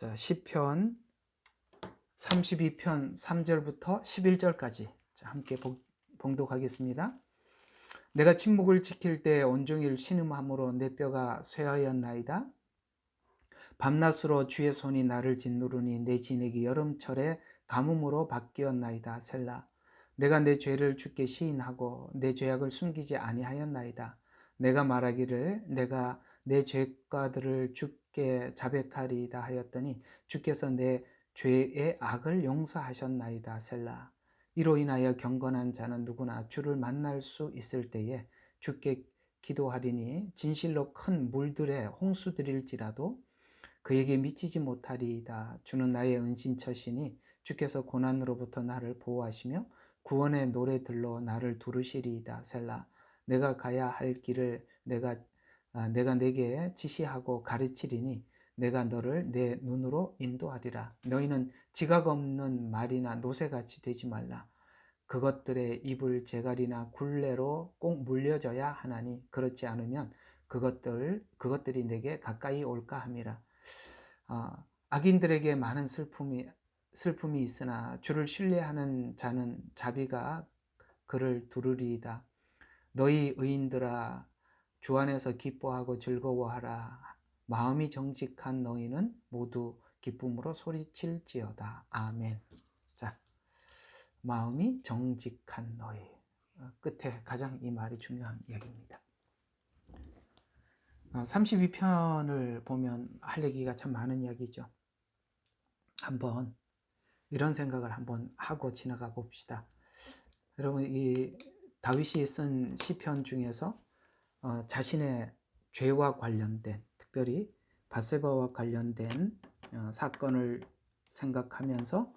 자, 시편 32편 3절부터 11절까지 함께 봉독하겠습니다. 내가 침묵을 지킬 때 온종일 신음함으로 내 뼈가 쇠하였나이다. 밤낮으로 주의 손이 나를 짓누르니 내 진액이 여름철에 가뭄으로 바뀌었나이다. 셀라. 내가 내 죄를 주께 시인하고 내 죄악을 숨기지 아니하였나이다. 내가 말하기를 내가 내 죄과들을 주께 자백하리이다 하였더니 주께서 내 죄의 악을 용서하셨나이다. 셀라. 이로 인하여 경건한 자는 누구나 주를 만날 수 있을 때에 주께 기도하리니 진실로 큰 물들에 홍수들일지라도 그에게 미치지 못하리이다. 주는 나의 은신처시니 주께서 고난으로부터 나를 보호하시며 구원의 노래들로 나를 두르시리이다. 셀라. 내가 가야 할 길을 내가 내게 지시하고 가르치리니 내가 너를 내 눈으로 인도하리라. 너희는 지각 없는 말이나 노새같이 되지 말라. 그것들의 입을 재갈이나 굴레로 꼭 물려져야 하나니 그렇지 않으면 그것들이 내게 가까이 올까 함이라. 악인들에게 많은 슬픔이 있으나 주를 신뢰하는 자는 자비가 그를 두르리이다. 너희 의인들아 주 안에서 기뻐하고 즐거워하라. 마음이 정직한 너희는 모두 기쁨으로 소리칠지어다. 아멘. 자, 마음이 정직한 너희. 끝에 가장 이 말이 중요한 이야기입니다. 32편을 보면 할 얘기가 참 많은 이야기죠. 한번 이런 생각을 한번 하고 지나가 봅시다. 여러분, 이 다윗이 쓴 시편 중에서 자신의 죄와 관련된, 특별히 밧세바와 관련된 사건을 생각하면서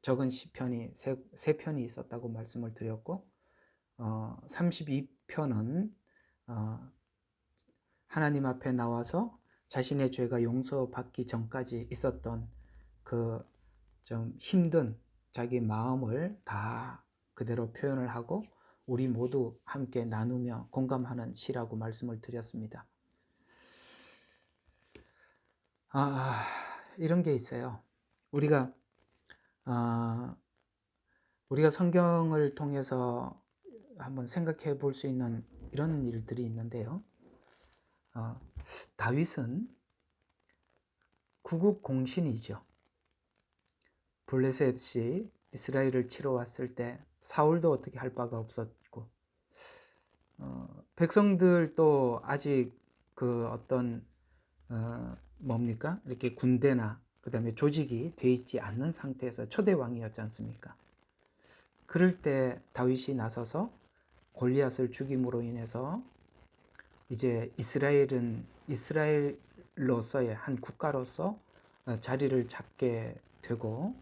적은 시편이 세 편이 있었다고 말씀을 드렸고, 32편은 하나님 앞에 나와서 자신의 죄가 용서받기 전까지 있었던 그 좀 힘든 자기 마음을 다 그대로 표현을 하고 우리 모두 함께 나누며 공감하는 시라고 말씀을 드렸습니다. 이런 게 있어요. 우리가 성경을 통해서 한번 생각해 볼 수 있는 이런 일들이 있는데요. 다윗은 구국 공신이죠. 블레셋이 이스라엘을 치러 왔을 때 사울도 어떻게 할 바가 없었고, 백성들도 아직 그 어떤 이렇게 군대나 그 다음에 조직이 돼 있지 않는 상태에서 초대 왕이었지 않습니까? 그럴 때 다윗이 나서서 골리앗을 죽임으로 인해서 이제 이스라엘로서의 한 국가로서 자리를 잡게 되고,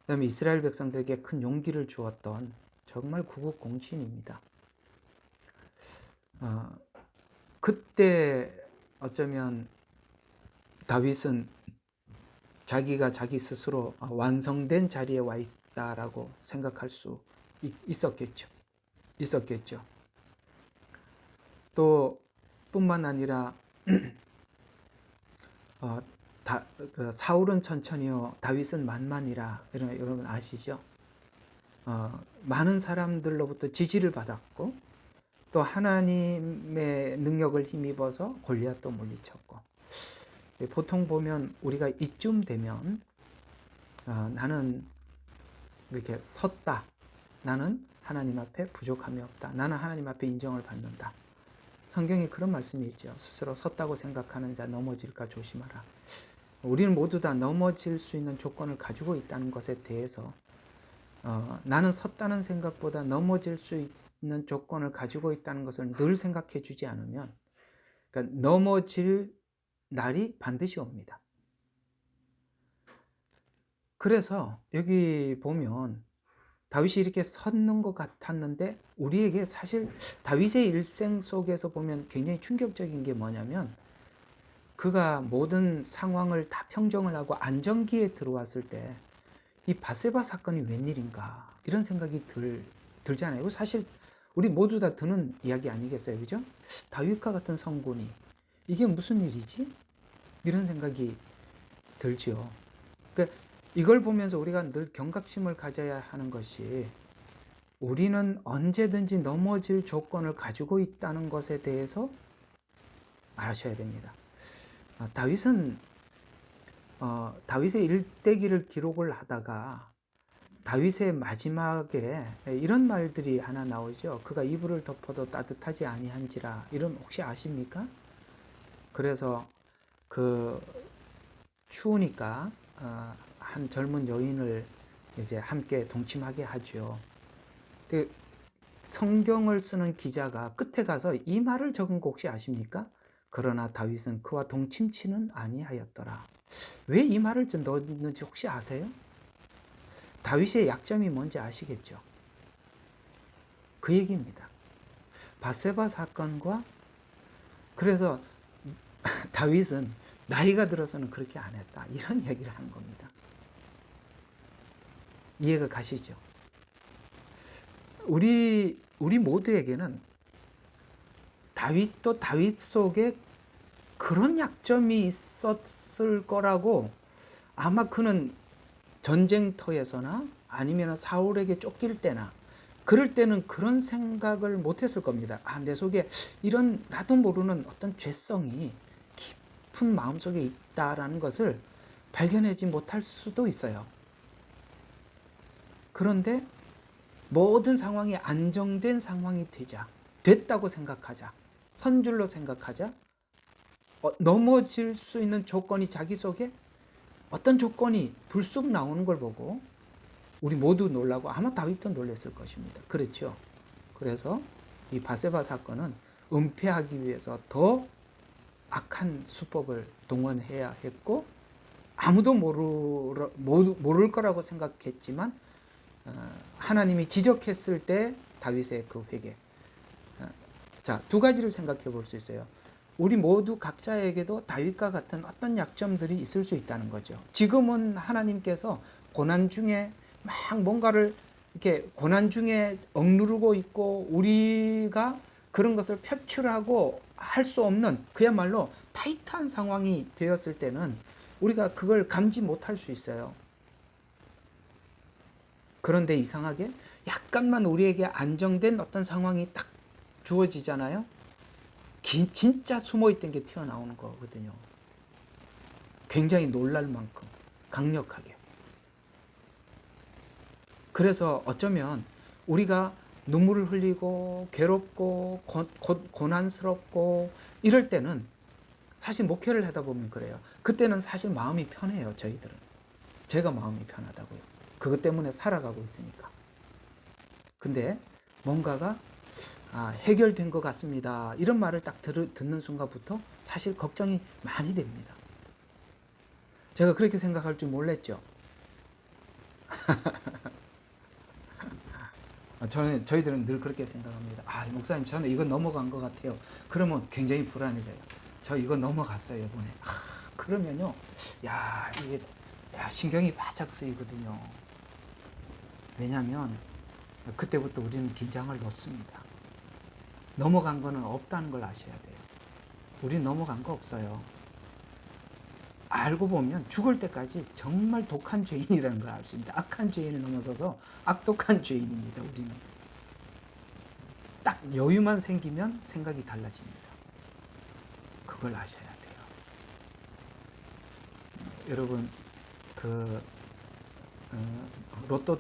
그다음에 이스라엘 백성들에게 큰 용기를 주었던 정말 구국 공신입니다. 그때 어쩌면 다윗은 자기가 자기 스스로 완성된 자리에 와 있다라고 생각할 수 있었겠죠. 또 뿐만 아니라 사울은 천천히요 다윗은 만만이라, 여러분 아시죠? 많은 사람들로부터 지지를 받았고 또 하나님의 능력을 힘입어서 골리앗도 물리쳤고, 보통 보면 우리가 이쯤 되면 나는 이렇게 섰다, 나는 하나님 앞에 부족함이 없다, 나는 하나님 앞에 인정을 받는다. 성경에 그런 말씀이 있죠. 스스로 섰다고 생각하는 자 넘어질까 조심하라. 우리는 모두 다 넘어질 수 있는 조건을 가지고 있다는 것에 대해서 나는 섰다는 생각보다 넘어질 수 있는 조건을 가지고 있다는 것을 늘 생각해 주지 않으면, 그러니까 넘어질 날이 반드시 옵니다. 그래서 여기 보면 다윗이 이렇게 섰는 것 같았는데, 우리에게 사실 다윗의 일생 속에서 보면 굉장히 충격적인 게 뭐냐면, 그가 모든 상황을 다 평정을 하고 안정기에 들어왔을 때 이 밧세바 사건이 웬일인가 이런 생각이 들잖아요. 사실 우리 모두 다 드는 이야기 아니겠어요, 그죠? 다윗과 같은 성군이 이게 무슨 일이지? 이런 생각이 들지요. 그러니까 이걸 보면서 우리가 늘 경각심을 가져야 하는 것이, 우리는 언제든지 넘어질 조건을 가지고 있다는 것에 대해서 아셔야 됩니다. 다윗은 다윗의 일대기를 기록을 하다가 다윗의 마지막에 이런 말들이 하나 나오죠. 그가 이불을 덮어도 따뜻하지 아니한지라. 이런 혹시 아십니까? 그래서 그 추우니까 한 젊은 여인을 이제 함께 동침하게 하죠. 그 성경을 쓰는 기자가 끝에 가서 이 말을 적은 거 혹시 아십니까? 그러나 다윗은 그와 동침치는 아니하였더라. 왜 이 말을 좀 넣었는지 혹시 아세요? 다윗의 약점이 뭔지 아시겠죠? 그 얘기입니다. 밧세바 사건과, 그래서 다윗은 나이가 들어서는 그렇게 안 했다, 이런 얘기를 하는 겁니다. 이해가 가시죠? 우리 모두에게는 다윗도 다윗 속에 그런 약점이 있었을 거라고, 아마 그는 전쟁터에서나 아니면 사울에게 쫓길 때나 그럴 때는 그런 생각을 못했을 겁니다. 내 속에 이런 나도 모르는 어떤 죄성이 깊은 마음속에 있다라는 것을 발견하지 못할 수도 있어요. 그런데 모든 상황이 안정된 상황이 됐다고 생각하자, 선줄로 생각하자, 넘어질 수 있는 조건이 자기 속에 어떤 조건이 불쑥 나오는 걸 보고 우리 모두 놀라고, 아마 다윗도 놀랐을 것입니다. 그렇죠? 그래서 이 밧세바 사건은 은폐하기 위해서 더 악한 수법을 동원해야 했고, 아무도 모를 거라고 생각했지만 하나님이 지적했을 때 다윗의 그 회개. 자, 두 가지를 생각해 볼 수 있어요. 우리 모두 각자에게도 다윗과 같은 어떤 약점들이 있을 수 있다는 거죠. 지금은 하나님께서 고난 중에 막 뭔가를 이렇게 고난 중에 억누르고 있고, 우리가 그런 것을 표출하고 할 수 없는 그야말로 타이트한 상황이 되었을 때는 우리가 그걸 감지 못할 수 있어요. 그런데 이상하게 약간만 우리에게 안정된 어떤 상황이 딱 주어지잖아요. 진짜 숨어있던 게 튀어나오는 거거든요. 굉장히 놀랄 만큼 강력하게. 그래서 어쩌면 우리가 눈물을 흘리고 괴롭고 고난스럽고 이럴 때는, 사실 목회를 하다 보면 그래요. 그때는 사실 마음이 편해요. 저희들은. 제가 마음이 편하다고요. 그것 때문에 살아가고 있으니까. 근데 뭔가가 해결된 것 같습니다, 이런 말을 딱 듣는 순간부터 사실 걱정이 많이 됩니다. 제가 그렇게 생각할 줄 몰랐죠. 저희들은 늘 그렇게 생각합니다. 목사님, 저는 이거 넘어간 것 같아요. 그러면 굉장히 불안해져요. 저 이거 넘어갔어요, 이번에. 그러면요, 이게 신경이 바짝 쓰이거든요. 왜냐하면 그때부터 우리는 긴장을 놓습니다. 넘어간 거는 없다는 걸 아셔야 돼요. 우린 넘어간 거 없어요. 알고 보면 죽을 때까지 정말 독한 죄인이라는 걸 알 수 있습니다. 악한 죄인을 넘어서서 악독한 죄인입니다, 우리는. 딱 여유만 생기면 생각이 달라집니다. 그걸 아셔야 돼요. 여러분, 로또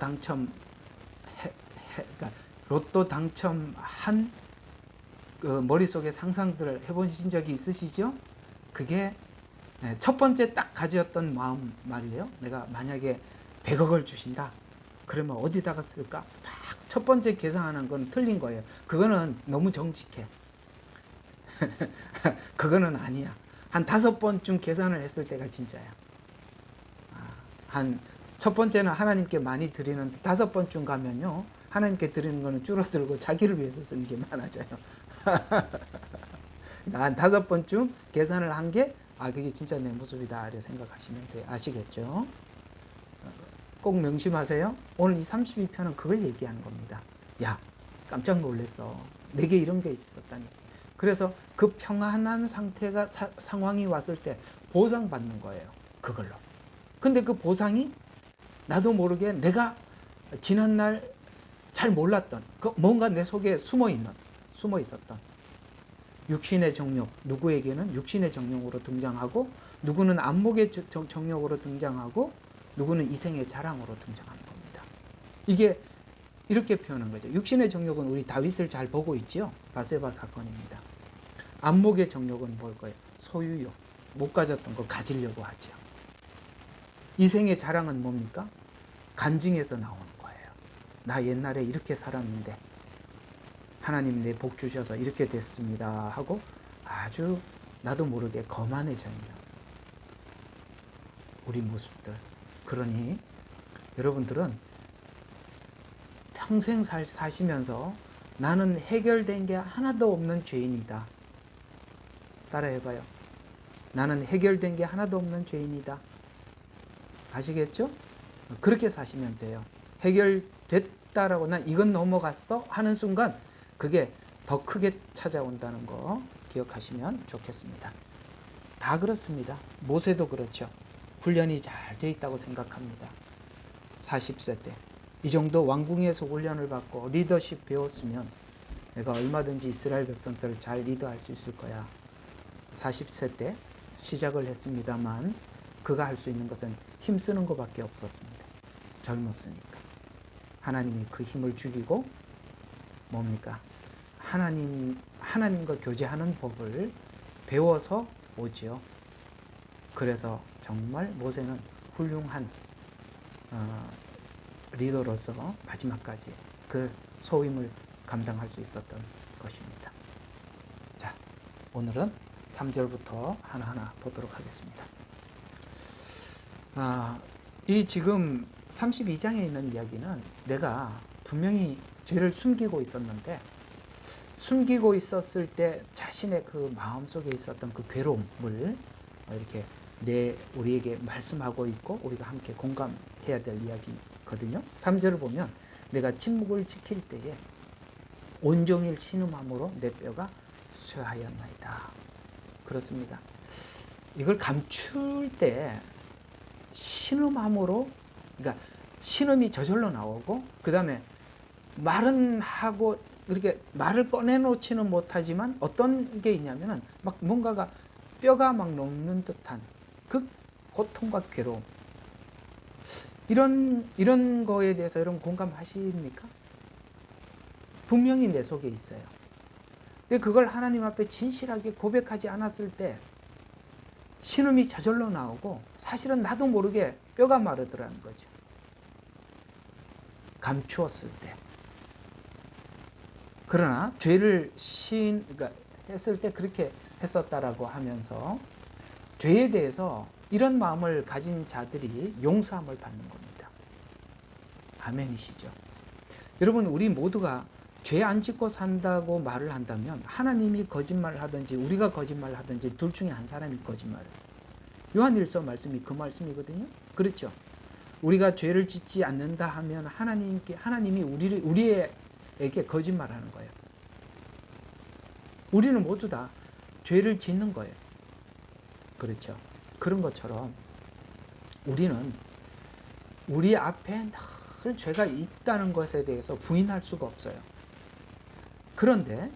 당첨한 그 머릿속에 상상들을 해보신 적이 있으시죠? 그게 첫 번째 딱 가졌던 마음 말이에요. 내가 만약에 100억을 주신다, 그러면 어디다가 쓸까? 막 첫 번째 계산하는 건 틀린 거예요. 그거는 너무 정직해. 그거는 아니야. 한 5번쯤 계산을 했을 때가 진짜야. 한 첫 번째는 하나님께 많이 드리는 5번쯤 가면요, 하나님께 드리는 거는 줄어들고 자기를 위해서 쓰는 게 많아져요. 한 5번쯤 계산을 한 게, 그게 진짜 내 모습이다 이렇게 생각하시면 돼요. 아시겠죠? 꼭 명심하세요. 오늘 이 32편은 그걸 얘기하는 겁니다. 야, 깜짝 놀랐어. 내게 이런 게 있었다니. 그래서 그 평안한 상태가 상황이 왔을 때 보상받는 거예요. 그걸로. 근데 그 보상이 나도 모르게 내가 지난날 잘 몰랐던 뭔가 내 속에 숨어 있었던 육신의 정욕, 누구에게는 육신의 정욕으로 등장하고, 누구는 안목의 정욕으로 등장하고, 누구는 이생의 자랑으로 등장하는 겁니다. 이게 이렇게 표현한 거죠. 육신의 정욕은 우리 다윗을 잘 보고 있죠. 바세바 사건입니다. 안목의 정욕은 뭘 거예요? 소유욕, 못 가졌던 거 가지려고 하죠. 이생의 자랑은 뭡니까? 간증에서 나오는 거예요. 나 옛날에 이렇게 살았는데 하나님 내 복 주셔서 이렇게 됐습니다 하고 아주 나도 모르게 거만해져 있는 우리 모습들. 그러니 여러분들은 평생 사시면서 나는 해결된 게 하나도 없는 죄인이다. 따라해봐요. 나는 해결된 게 하나도 없는 죄인이다. 아시겠죠? 그렇게 사시면 돼요. 해결됐다라고 난 이건 넘어갔어 하는 순간 그게 더 크게 찾아온다는 거 기억하시면 좋겠습니다. 다 그렇습니다. 모세도 그렇죠. 훈련이 잘 돼 있다고 생각합니다. 40세 때 이 정도 왕궁에서 훈련을 받고 리더십 배웠으면 내가 얼마든지 이스라엘 백성들을 잘 리더할 수 있을 거야. 40세 때 시작을 했습니다만 그가 할 수 있는 것은 힘쓰는 것밖에 없었습니다. 젊었으니까. 하나님이 그 힘을 죽이고 뭡니까? 하나님과 교제하는 법을 배워서 오지요. 그래서 정말 모세는 훌륭한 리더로서 마지막까지 그 소임을 감당할 수 있었던 것입니다. 자, 오늘은 3절부터 하나하나 보도록 하겠습니다. 이 지금 32장에 있는 이야기는 내가 분명히 죄를 숨기고 있었는데 숨기고 있었을 때 자신의 그 마음속에 있었던 그 괴로움을 이렇게 우리에게 말씀하고 있고 우리가 함께 공감해야 될 이야기거든요. 3절을 보면 내가 침묵을 지킬 때에 온종일 신음함으로 내 뼈가 쇠하였나이다. 그렇습니다. 이걸 감출 때 신음함으로, 그러니까 신음이 저절로 나오고 그 다음에 말은 하고 이렇게 말을 꺼내놓지는 못하지만 어떤 게 있냐면은 막 뭔가가 뼈가 막 녹는 듯한 그 고통과 괴로움, 이런 거에 대해서 여러분 공감하십니까? 분명히 내 속에 있어요. 근데 그걸 하나님 앞에 진실하게 고백하지 않았을 때 신음이 저절로 나오고 사실은 나도 모르게 뼈가 마르더라는 거죠. 감추었을 때. 그러나 죄를 그러니까 했을 때 그렇게 했었다라고 하면서 죄에 대해서 이런 마음을 가진 자들이 용서함을 받는 겁니다. 아멘이시죠? 여러분, 우리 모두가 죄 안 짓고 산다고 말을 한다면 하나님이 거짓말을 하든지 우리가 거짓말을 하든지 둘 중에 한 사람이 거짓말을 해요. 요한일서 말씀이 그 말씀이거든요. 그렇죠? 우리가 죄를 짓지 않는다 하면 하나님이 우리에게 거짓말하는 거예요. 우리는 모두 다 죄를 짓는 거예요. 그렇죠? 그런 것처럼 우리는 우리 앞에 늘 죄가 있다는 것에 대해서 부인할 수가 없어요. 그런데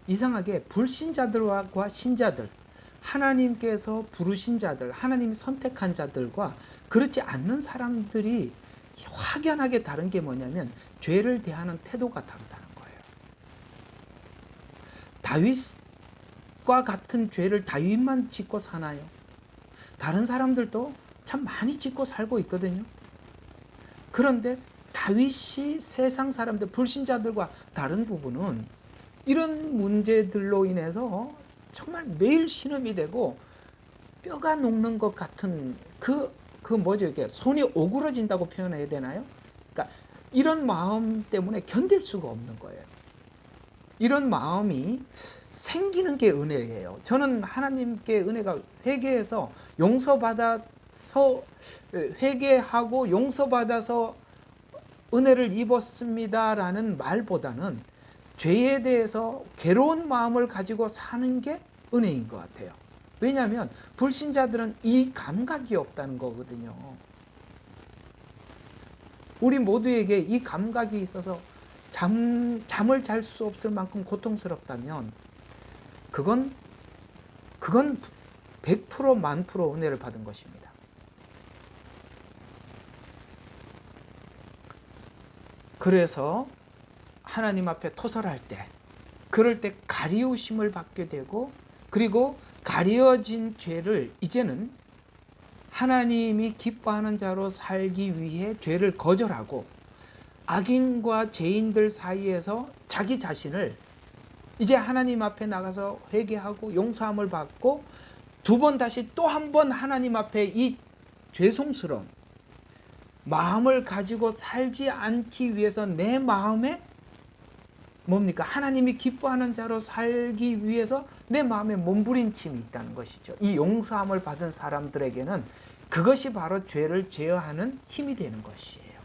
이상하게 불신자들과 신자들, 하나님께서 부르신 자들, 하나님이 선택한 자들과 그렇지 않는 사람들이 확연하게 다른 게 뭐냐면 죄를 대하는 태도가 다르다는 거예요. 다윗과 같은 죄를 다윗만 짓고 사나요? 다른 사람들도 참 많이 짓고 살고 있거든요. 그런데 다윗이 세상 사람들, 불신자들과 다른 부분은 이런 문제들로 인해서 정말 매일 신음이 되고 뼈가 녹는 것 같은 뭐죠? 이게 손이 오그러진다고 표현해야 되나요? 그러니까 이런 마음 때문에 견딜 수가 없는 거예요. 이런 마음이 생기는 게 은혜예요. 저는 하나님께 은혜가 회개해서 회개하고 용서받아서 은혜를 입었습니다라는 말보다는 죄에 대해서 괴로운 마음을 가지고 사는 게 은혜인 것 같아요. 왜냐하면 불신자들은 이 감각이 없다는 거거든요. 우리 모두에게 이 감각이 있어서 잠을 잘 수 없을 만큼 고통스럽다면 그건 100% 만 프로 은혜를 받은 것입니다. 그래서 하나님 앞에 토설할 때, 그럴 때 가리우심을 받게 되고, 그리고 가려진 죄를 이제는 하나님이 기뻐하는 자로 살기 위해 죄를 거절하고 악인과 죄인들 사이에서 자기 자신을 이제 하나님 앞에 나가서 회개하고 용서함을 받고 두 번 다시 또 한 번 하나님 앞에 이 죄송스러운 마음을 가지고 살지 않기 위해서 내 마음에 뭡니까? 하나님이 기뻐하는 자로 살기 위해서 내 마음에 몸부림침이 있다는 것이죠. 이 용서함을 받은 사람들에게는 그것이 바로 죄를 제어하는 힘이 되는 것이에요.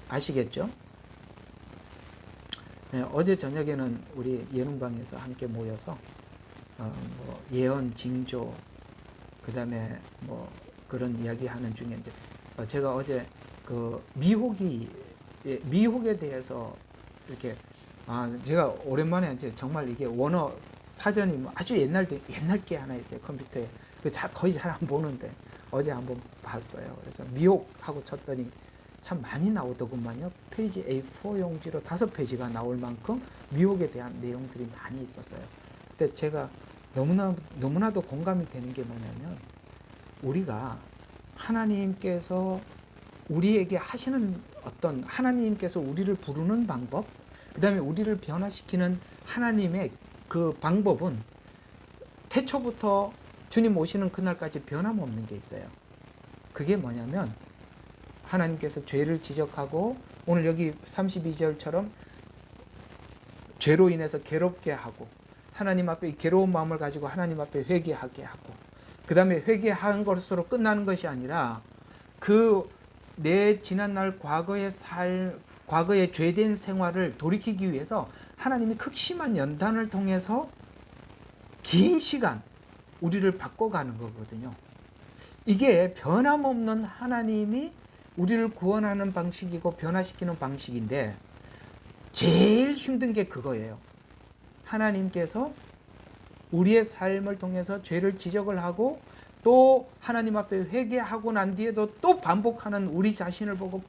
아시겠죠? 네, 어제 저녁에는 우리 예능방에서 함께 모여서 예언, 징조, 그 다음에 그런 이야기 하는 중에 이제 제가 어제 그 미혹에 대해서 이렇게 제가 오랜만에 이제 정말 이게 원어 사전이 아주 옛날 게 하나 있어요. 컴퓨터에. 거의 잘 안 보는데 어제 한번 봤어요. 그래서 미혹하고 쳤더니 참 많이 나오더구만요. 페이지 A4 용지로 5페이지가 나올 만큼 미혹에 대한 내용들이 많이 있었어요. 근데 제가 너무나도 공감이 되는 게 뭐냐면 우리가 하나님께서 우리에게 하시는 어떤 하나님께서 우리를 부르는 방법, 그 다음에 우리를 변화시키는 하나님의 그 방법은 태초부터 주님 오시는 그날까지 변함없는 게 있어요. 그게 뭐냐면 하나님께서 죄를 지적하고 오늘 여기 32절처럼 죄로 인해서 괴롭게 하고 하나님 앞에 이 괴로운 마음을 가지고 하나님 앞에 회개하게 하고 그 다음에 회개한 것으로 끝나는 것이 아니라 내 지난날 과거의 죄된 생활을 돌이키기 위해서 하나님이 극심한 연단을 통해서 긴 시간 우리를 바꿔가는 거거든요. 이게 변함없는 하나님이 우리를 구원하는 방식이고 변화시키는 방식인데 제일 힘든 게 그거예요. 하나님께서 우리의 삶을 통해서 죄를 지적을 하고 또 하나님 앞에 회개하고 난 뒤에도 또 반복하는 우리 자신을 보고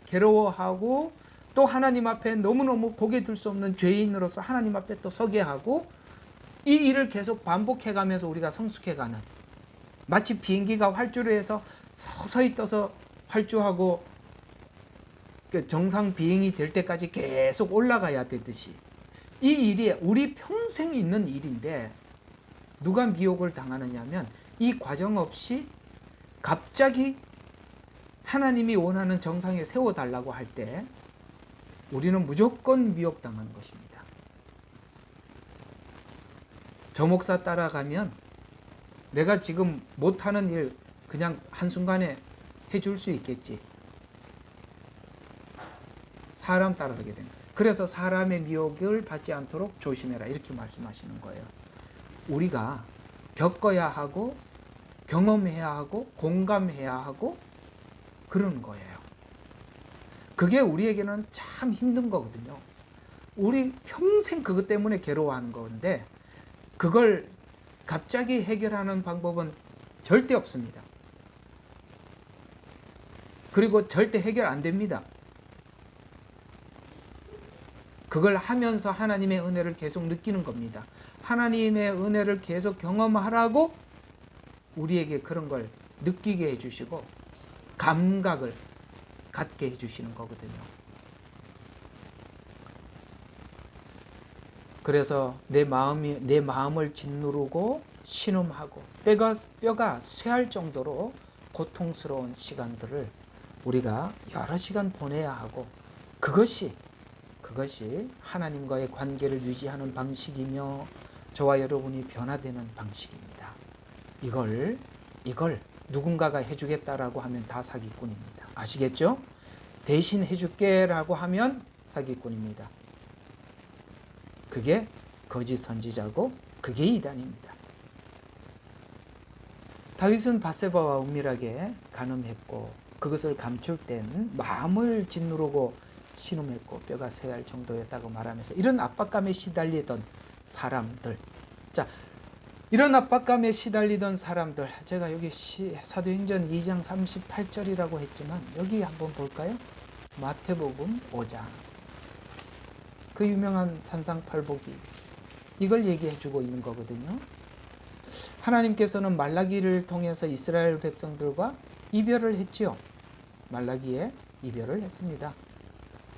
괴로워하고 또 하나님 앞에 너무너무 고개 들 수 없는 죄인으로서 하나님 앞에 또 서게 하고 이 일을 계속 반복해가면서 우리가 성숙해가는 마치 비행기가 활주로 해서 서서히 떠서 활주하고 정상 비행이 될 때까지 계속 올라가야 되듯이 이 일이 우리 평생 있는 일인데 누가 미혹을 당하느냐 하면 이 과정 없이 갑자기 하나님이 원하는 정상에 세워달라고 할 때 우리는 무조건 미혹당하는 것입니다. 저 목사 따라가면 내가 지금 못하는 일 그냥 한순간에 해줄 수 있겠지. 사람 따라가게 됩니다. 그래서 사람의 미혹을 받지 않도록 조심해라 이렇게 말씀하시는 거예요. 우리가 겪어야 하고 경험해야 하고 공감해야 하고 그런 거예요. 그게 우리에게는 참 힘든 거거든요. 우리 평생 그것 때문에 괴로워하는 건데 그걸 갑자기 해결하는 방법은 절대 없습니다. 그리고 절대 해결 안 됩니다. 그걸 하면서 하나님의 은혜를 계속 느끼는 겁니다. 하나님의 은혜를 계속 경험하라고 우리에게 그런 걸 느끼게 해주시고 감각을 갖게 해주시는 거거든요. 그래서 내 마음을 짓누르고 신음하고 뼈가 쇠할 정도로 고통스러운 시간들을 우리가 여러 시간 보내야 하고 그것이 하나님과의 관계를 유지하는 방식이며 저와 여러분이 변화되는 방식입니다. 이걸 누군가가 해주겠다라고 하면 다 사기꾼입니다. 아시겠죠? 대신 해줄게라고 하면 사기꾼입니다. 그게 거짓 선지자고 그게 이단입니다. 다윗은 밧세바와 은밀하게 간음했고 그것을 감출 땐 마음을 짓누르고 신음했고 뼈가 쇠할 정도였다고 말하면서 이런 압박감에 시달리던 사람들, 자, 이런 압박감에 시달리던 사람들, 제가 여기 사도행전 2장 38절이라고 했지만 여기 한번 볼까요? 마태복음 5장, 그 유명한 산상팔복이 이걸 얘기해 주고 있는 거거든요. 하나님께서는 말라기를 통해서 이스라엘 백성들과 이별을 했지요. 말라기에 이별을 했습니다.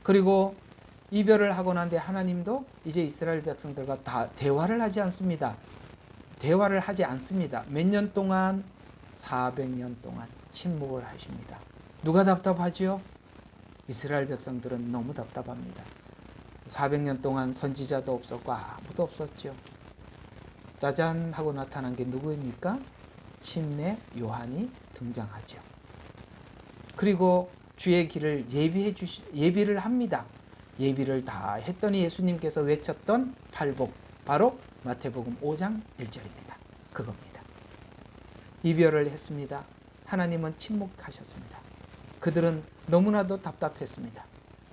그리고 이별을 하고 난 뒤에 하나님도 이제 이스라엘 백성들과 다 대화를 하지 않습니다. 대화를 하지 않습니다. 몇 년 동안? 400년 동안 침묵을 하십니다. 누가 답답하지요? 이스라엘 백성들은 너무 답답합니다. 400년 동안 선지자도 없었고 아무도 없었죠. 짜잔 하고 나타난 게 누구입니까? 침례 요한이 등장하죠. 그리고 주의 길을 예비를 합니다. 예비를 다 했더니 예수님께서 외쳤던 팔복, 바로 마태복음 5장 1절입니다. 그겁니다. 이별을 했습니다. 하나님은 침묵하셨습니다. 그들은 너무나도 답답했습니다.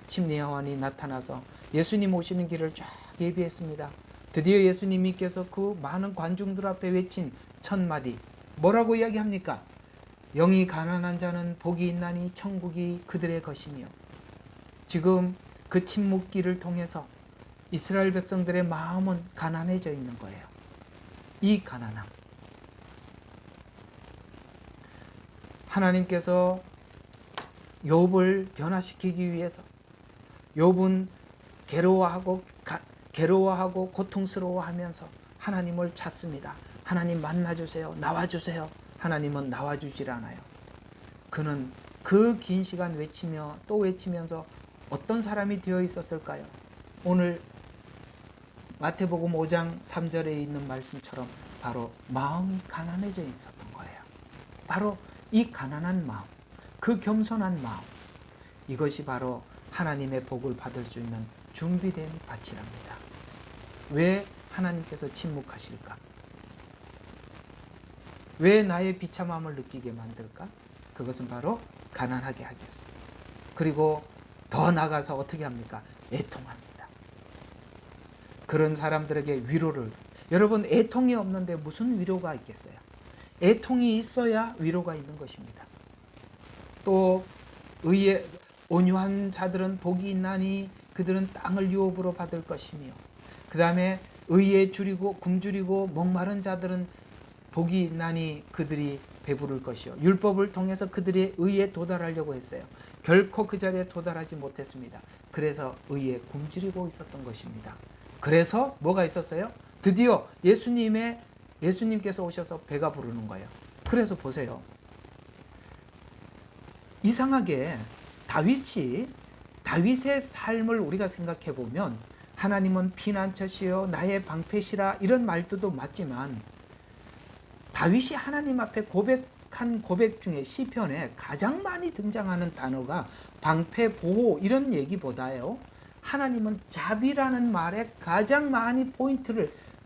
침례 요한이 나타나서 예수님 오시는 길을 쫙 예비했습니다. 드디어 예수님께서 그 많은 관중들 앞에 외친 첫 마디, 뭐라고 이야기합니까? 영이 가난한 자는 복이 있나니 천국이 그들의 것이며, 지금 그 침묵기를 통해서 이스라엘 백성들의 마음은 가난해져 있는 거예요. 이 가난함, 하나님께서 욥을 변화시키기 위해서, 욥은 괴로워하고 고통스러워하면서 하나님을 찾습니다. 하나님 만나주세요. 나와주세요. 하나님은 나와주질 않아요. 그는 그 긴 시간 외치며 또 외치면서 어떤 사람이 되어 있었을까요? 오늘 마태복음 5장 3절에 있는 말씀처럼 바로 마음이 가난해져 있었던 거예요. 바로 이 가난한 마음, 그 겸손한 마음, 이것이 바로 하나님의 복을 받을 수 있는 준비된 밭이랍니다. 왜 하나님께서 침묵하실까? 왜 나의 비참함을 느끼게 만들까? 그것은 바로 가난하게 하기 위해서. 그리고 더 나아가서 어떻게 합니까? 애통합니다. 그런 사람들에게 위로를, 여러분 애통이 없는데 무슨 위로가 있겠어요? 애통이 있어야 위로가 있는 것입니다. 또 온유한 자들은 복이 있나니 그들은 땅을 유업으로 받을 것이며, 그 다음에 의에 굶주리고 목마른 자들은 복이 있나니 그들이 배부를 것이요, 율법을 통해서 그들의 의에 도달하려고 했어요. 결코 그 자리에 도달하지 못했습니다. 그래서 의에 굶주리고 있었던 것입니다. 그래서 뭐가 있었어요? 드디어 예수님께서 오셔서 배가 부르는 거예요. 그래서 보세요. 이상하게 다윗의 삶을 우리가 생각해 보면 하나님은 피난처시요 나의 방패시라 이런 말도 맞지만, 다윗이 하나님 앞에 고백한 고백 중에 시편에 가장 많이 등장하는 단어가 방패, 보호 이런 얘기보다요, 하나님은 자비라는 말에 가장 많이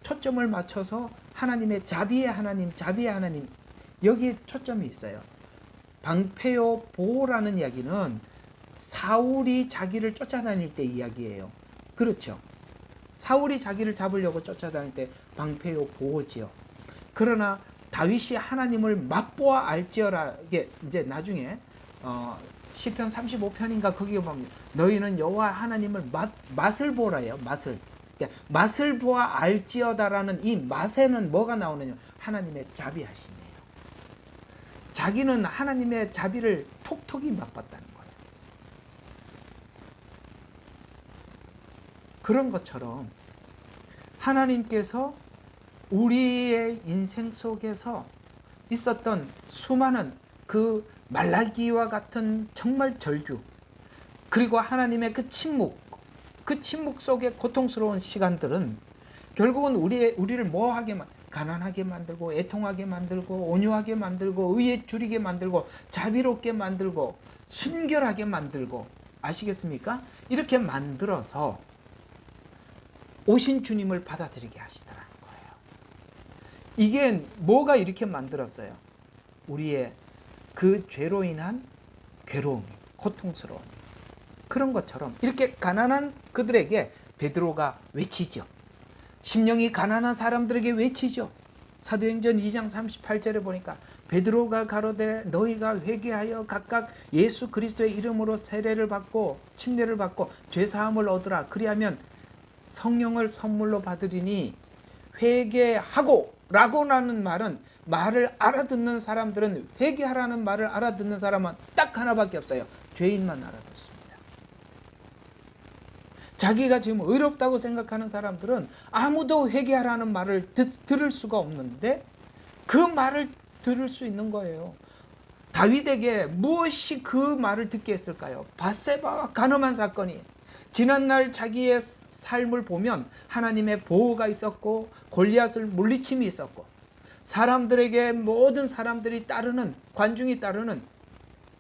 초점을 맞춰서 하나님의 자비의 하나님 여기에 초점이 있어요. 방패요 보호라는 이야기는 사울이 자기를 쫓아다닐 때 이야기예요. 그렇죠? 사울이 자기를 잡으려고 쫓아다닐 때 방패요 보호지요. 그러나 다윗이 하나님을 맛보아 알지어라, 이게 이제 나중에 시편 35편인가 거기에 보면 너희는 여호와 하나님을 맛을 보라예요. 맛을 보아 알지어다라는 이 맛에는 뭐가 나오느냐? 하나님의 자비하심이에요. 자기는 하나님의 자비를 톡톡히 맛봤다는 거예요. 그런 것처럼 하나님께서 우리의 인생 속에서 있었던 수많은 그 말라기와 같은 정말 절규, 그리고 하나님의 그 침묵 속의 고통스러운 시간들은 결국은 우리를 가난하게 만들고 애통하게 만들고 온유하게 만들고 의에 줄이게 만들고 자비롭게 만들고 순결하게 만들고, 아시겠습니까? 이렇게 만들어서 오신 주님을 받아들이게 하시더라는 거예요. 이게 뭐가 이렇게 만들었어요? 우리의 그 죄로 인한 괴로움, 고통스러움, 그런 것처럼 이렇게 가난한 그들에게 베드로가 외치죠. 심령이 가난한 사람들에게 외치죠. 사도행전 2장 38절에 보니까 베드로가 가로되 너희가 회개하여 각각 예수 그리스도의 이름으로 세례를 받고 침례를 받고 죄사함을 얻으라. 그리하면 성령을 선물로 받으리니, 회개하고 라고라는 말은, 말을 알아듣는 사람들은, 회개하라는 말을 알아듣는 사람은 딱 하나밖에 없어요. 죄인만 알아듣습니다. 자기가 지금 의롭다고 생각하는 사람들은 아무도 회개하라는 말을 들을 수가 없는데 그 말을 들을 수 있는 거예요. 다윗에게 무엇이 그 말을 듣게 했을까요? 밧세바와 간음한 사건이, 지난날 자기의 삶을 보면 하나님의 보호가 있었고 골리앗을 물리침이 있었고 사람들에게, 모든 사람들이 따르는, 관중이 따르는,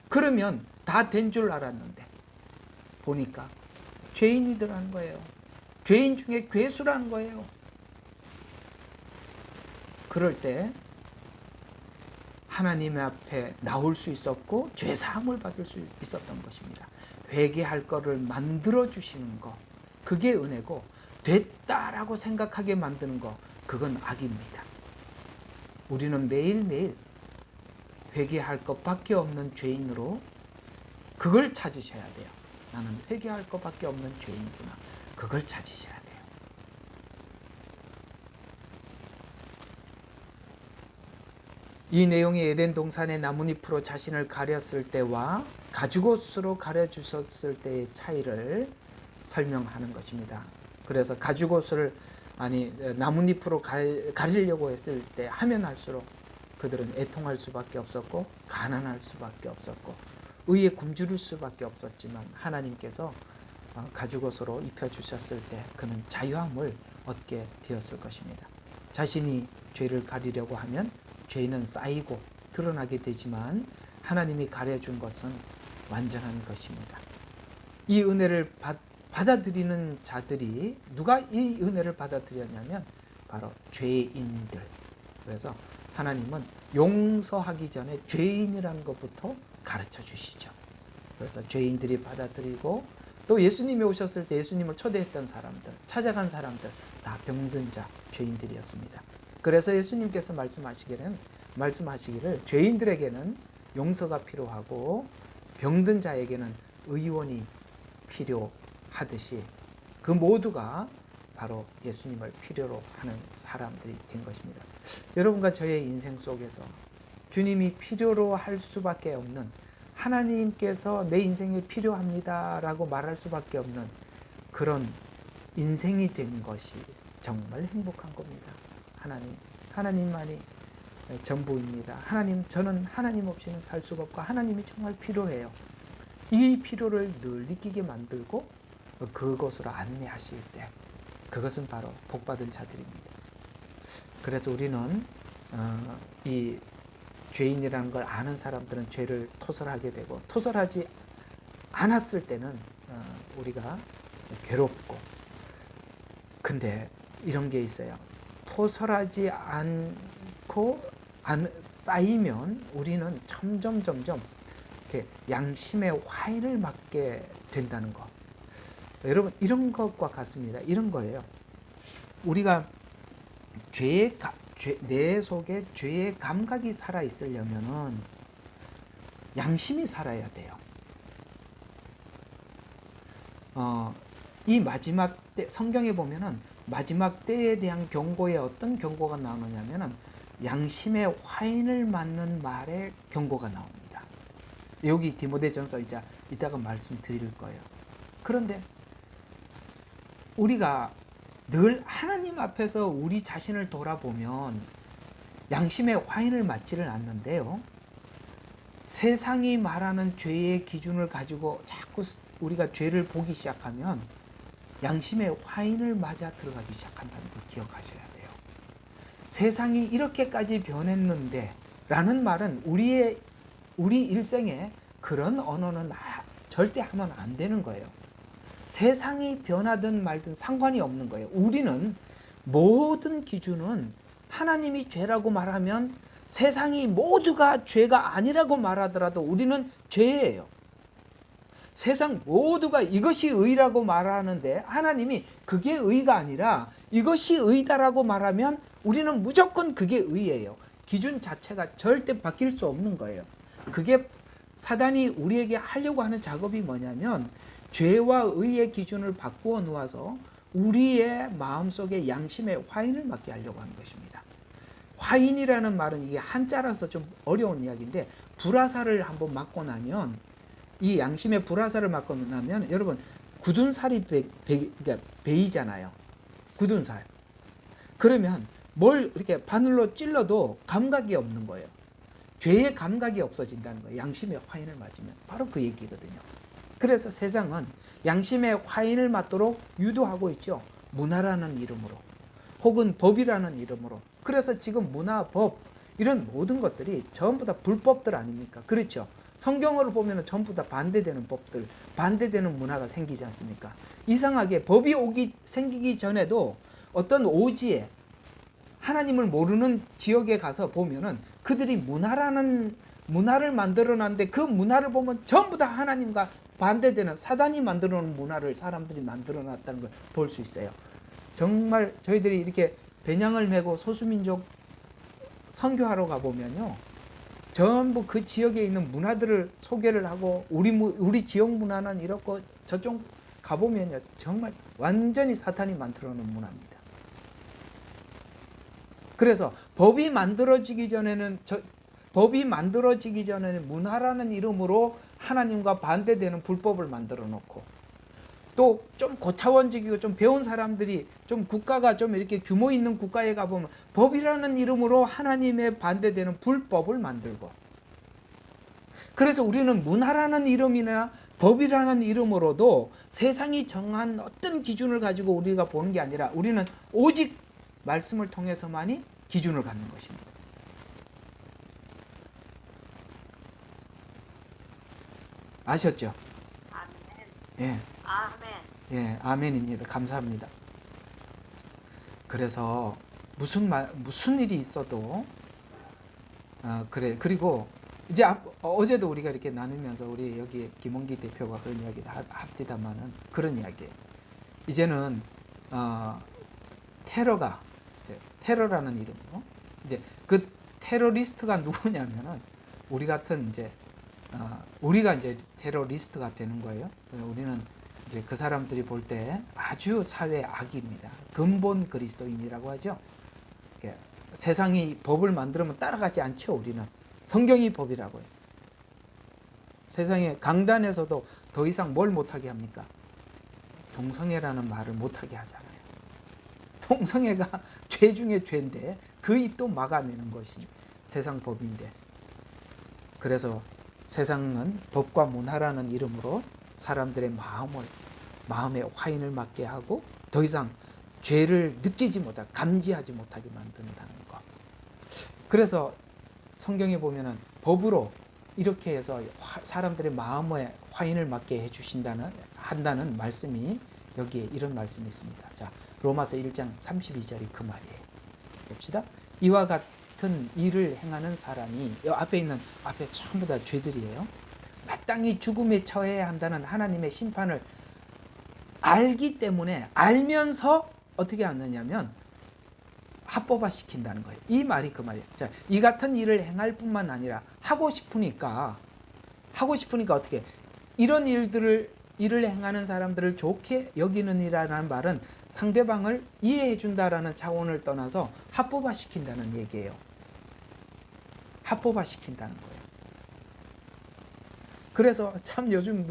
그러면 다 된 줄 알았는데 보니까 죄인이더라는 거예요. 죄인 중에 괴수라는 거예요. 그럴 때 하나님 앞에 나올 수 있었고 죄사함을 받을 수 있었던 것입니다. 회개할 거를 만들어 주시는 거, 그게 은혜고, 됐다라고 생각하게 만드는 거, 그건 악입니다. 우리는 매일매일 회개할 것밖에 없는 죄인으로, 그걸 찾으셔야 돼요. 나는 회개할 것밖에 없는 죄인이구나. 그걸 찾으셔야 돼요. 이 내용이 에덴 동산의 나뭇잎으로 자신을 가렸을 때와 가죽옷으로 가려주셨을 때의 차이를 설명하는 것입니다. 그래서 가죽옷을 나뭇잎으로 가리려고 했을 때 하면 할수록 그들은 애통할 수밖에 없었고 가난할 수밖에 없었고 의에 굶주릴 수밖에 없었지만, 하나님께서 가죽옷으로 입혀주셨을 때 그는 자유함을 얻게 되었을 것입니다. 자신이 죄를 가리려고 하면 죄는 쌓이고 드러나게 되지만 하나님이 가려준 것은 완전한 것입니다. 이 은혜를 받아들이는 자들이, 누가 이 은혜를 받아들였냐면 바로 죄인들. 그래서 하나님은 용서하기 전에 죄인이라는 것부터 가르쳐 주시죠. 그래서 죄인들이 받아들이고, 또 예수님이 오셨을 때 예수님을 초대했던 사람들, 찾아간 사람들 다 병든 자, 죄인들이었습니다. 그래서 예수님께서 말씀하시기를 죄인들에게는 용서가 필요하고 병든 자에게는 의원이 필요하듯이 그 모두가 바로 예수님을 필요로 하는 사람들이 된 것입니다. 여러분과 저의 인생 속에서 주님이 필요로 할 수밖에 없는, 하나님께서 내 인생에 필요합니다 라고 말할 수밖에 없는 그런 인생이 된 것이 정말 행복한 겁니다. 하나님만이 전부입니다. 저는 하나님 없이는 살 수가 없고 하나님이 정말 필요해요. 이 필요를 늘 느끼게 만들고 그것으로 안내하실 때, 그것은 바로 복받은 자들입니다. 그래서 우리는 이 죄인이라는 걸 아는 사람들은 죄를 토설하게 되고, 토설하지 않았을 때는 우리가 괴롭고, 근데 이런 게 있어요. 토설하지 않고 쌓이면 우리는 점점 이렇게 양심의 화인을 맞게 된다는 거. 여러분, 이런 것과 같습니다. 이런 거예요. 우리가 내 속에 죄의 감각이 살아 있으려면은 양심이 살아야 돼요. 이 마지막 때, 성경에 보면은 마지막 때에 대한 경고에 어떤 경고가 나오느냐면은 양심의 화인을 맞는 말의 경고가 나옵니다. 여기 디모데전서 이따가 말씀드릴 거예요. 그런데 우리가 늘 하나님 앞에서 우리 자신을 돌아보면 양심의 화인을 맞지를 않는데요. 세상이 말하는 죄의 기준을 가지고 자꾸 우리가 죄를 보기 시작하면 양심의 화인을 맞아 들어가기 시작한다는 걸 기억하셔야 돼요. 세상이 이렇게까지 변했는데 라는 말은 우리 일생에 그런 언어는 절대 하면 안 되는 거예요. 세상이 변하든 말든 상관이 없는 거예요. 우리는 모든 기준은 하나님이 죄라고 말하면 세상이 모두가 죄가 아니라고 말하더라도 우리는 죄예요. 세상 모두가 이것이 의라고 말하는데 하나님이 그게 의가 아니라 이것이 의다라고 말하면 우리는 무조건 그게 의예요. 기준 자체가 절대 바뀔 수 없는 거예요. 그게 사단이 우리에게 하려고 하는 작업이 뭐냐면 죄와 의의 기준을 바꾸어 놓아서 우리의 마음속에 양심의 화인을 맞게 하려고 하는 것입니다. 화인이라는 말은 이게 한자라서 좀 어려운 이야기인데 불화살을 한번 맞고 나면 이 양심의 불화살을 맞고 나면 여러분 굳은 살이 그러니까 베이잖아요. 굳은 살. 그러면 뭘 이렇게 바늘로 찔러도 감각이 없는 거예요. 죄의 감각이 없어진다는 거예요. 양심의 화인을 맞으면. 바로 그 얘기거든요. 그래서 세상은 양심의 화인을 맞도록 유도하고 있죠. 문화라는 이름으로 혹은 법이라는 이름으로. 그래서 지금 문화, 법 이런 모든 것들이 전부 다 불법들 아닙니까? 그렇죠. 성경으로 보면 전부 다 반대되는 법들, 반대되는 문화가 생기지 않습니까? 이상하게 법이 생기기 전에도 어떤 오지에 하나님을 모르는 지역에 가서 보면은 그들이 문화를 만들어 놨는데 그 문화를 보면 전부 다 하나님과 반대되는 사단이 만들어 놓은 문화를 사람들이 만들어 놨다는 걸 볼 수 있어요. 정말 저희들이 이렇게 배냥을 메고 소수민족 선교하러 가보면요. 전부 그 지역에 있는 문화들을 소개를 하고 우리 지역 문화는 이렇고 저쪽 가보면요. 정말 완전히 사탄이 만들어 놓은 문화입니다. 그래서 법이 만들어지기 전에는 문화라는 이름으로 하나님과 반대되는 불법을 만들어 놓고 또 좀 고차원적이고 좀 배운 사람들이 좀 국가가 좀 이렇게 규모 있는 국가에 가보면 법이라는 이름으로 하나님의 반대되는 불법을 만들고 그래서 우리는 문화라는 이름이나 법이라는 이름으로도 세상이 정한 어떤 기준을 가지고 우리가 보는 게 아니라 우리는 오직 말씀을 통해서만이 기준을 갖는 것입니다. 아셨죠? 아멘. 예. 아멘. 예, 아멘입니다. 감사합니다. 그래서 무슨 일이 있어도 그리고 이제 어제도 우리가 이렇게 나누면서 우리 여기 김원기 대표가 그런 이야기를 합디다마는 그런 이야기예요. 이제는 테러라는 이름으로 이제 그 테러리스트가 누구냐면은 우리 같은 이제 우리가 이제 테러리스트가 되는 거예요. 우리는 이제 그 사람들이 볼 때 아주 사회 악입니다. 근본 그리스도인이라고 하죠. 세상이 법을 만들면 따라가지 않죠. 우리는 성경이 법이라고요. 세상에 강단에서도 더 이상 뭘 못하게 합니까? 동성애라는 말을 못하게 하잖아요. 동성애가 죄 중에 죄인데 그 입도 막아내는 것이 세상 법인데 그래서 세상은 법과 문화라는 이름으로 사람들의 마음의 화인을 맞게 하고 더 이상 죄를 느끼지 못하게 감지하지 못하게 만든다는 것. 그래서 성경에 보면은 법으로 이렇게 해서 사람들의 마음의 화인을 맞게 한다는 말씀이 여기에 이런 말씀이 있습니다. 자, 로마서 1장 32절이 그 말이에요. 봅시다. 이와 같은 일을 행하는 사람이 앞에 전부 다 죄들이에요. 마땅히 죽음에 처해야 한다는 하나님의 심판을 알기 때문에 알면서 어떻게 하느냐면 합법화 시킨다는 거예요. 이 말이 그 말이에요. 자, 이 같은 일을 행할 뿐만 아니라 하고 싶으니까 어떻게 이런 일을 행하는 사람들을 좋게 여기는 이라는 말은 상대방을 이해해 준다라는 차원을 떠나서 합법화 시킨다는 얘기예요. 합법화 시킨다는 거예요. 그래서 참 요즘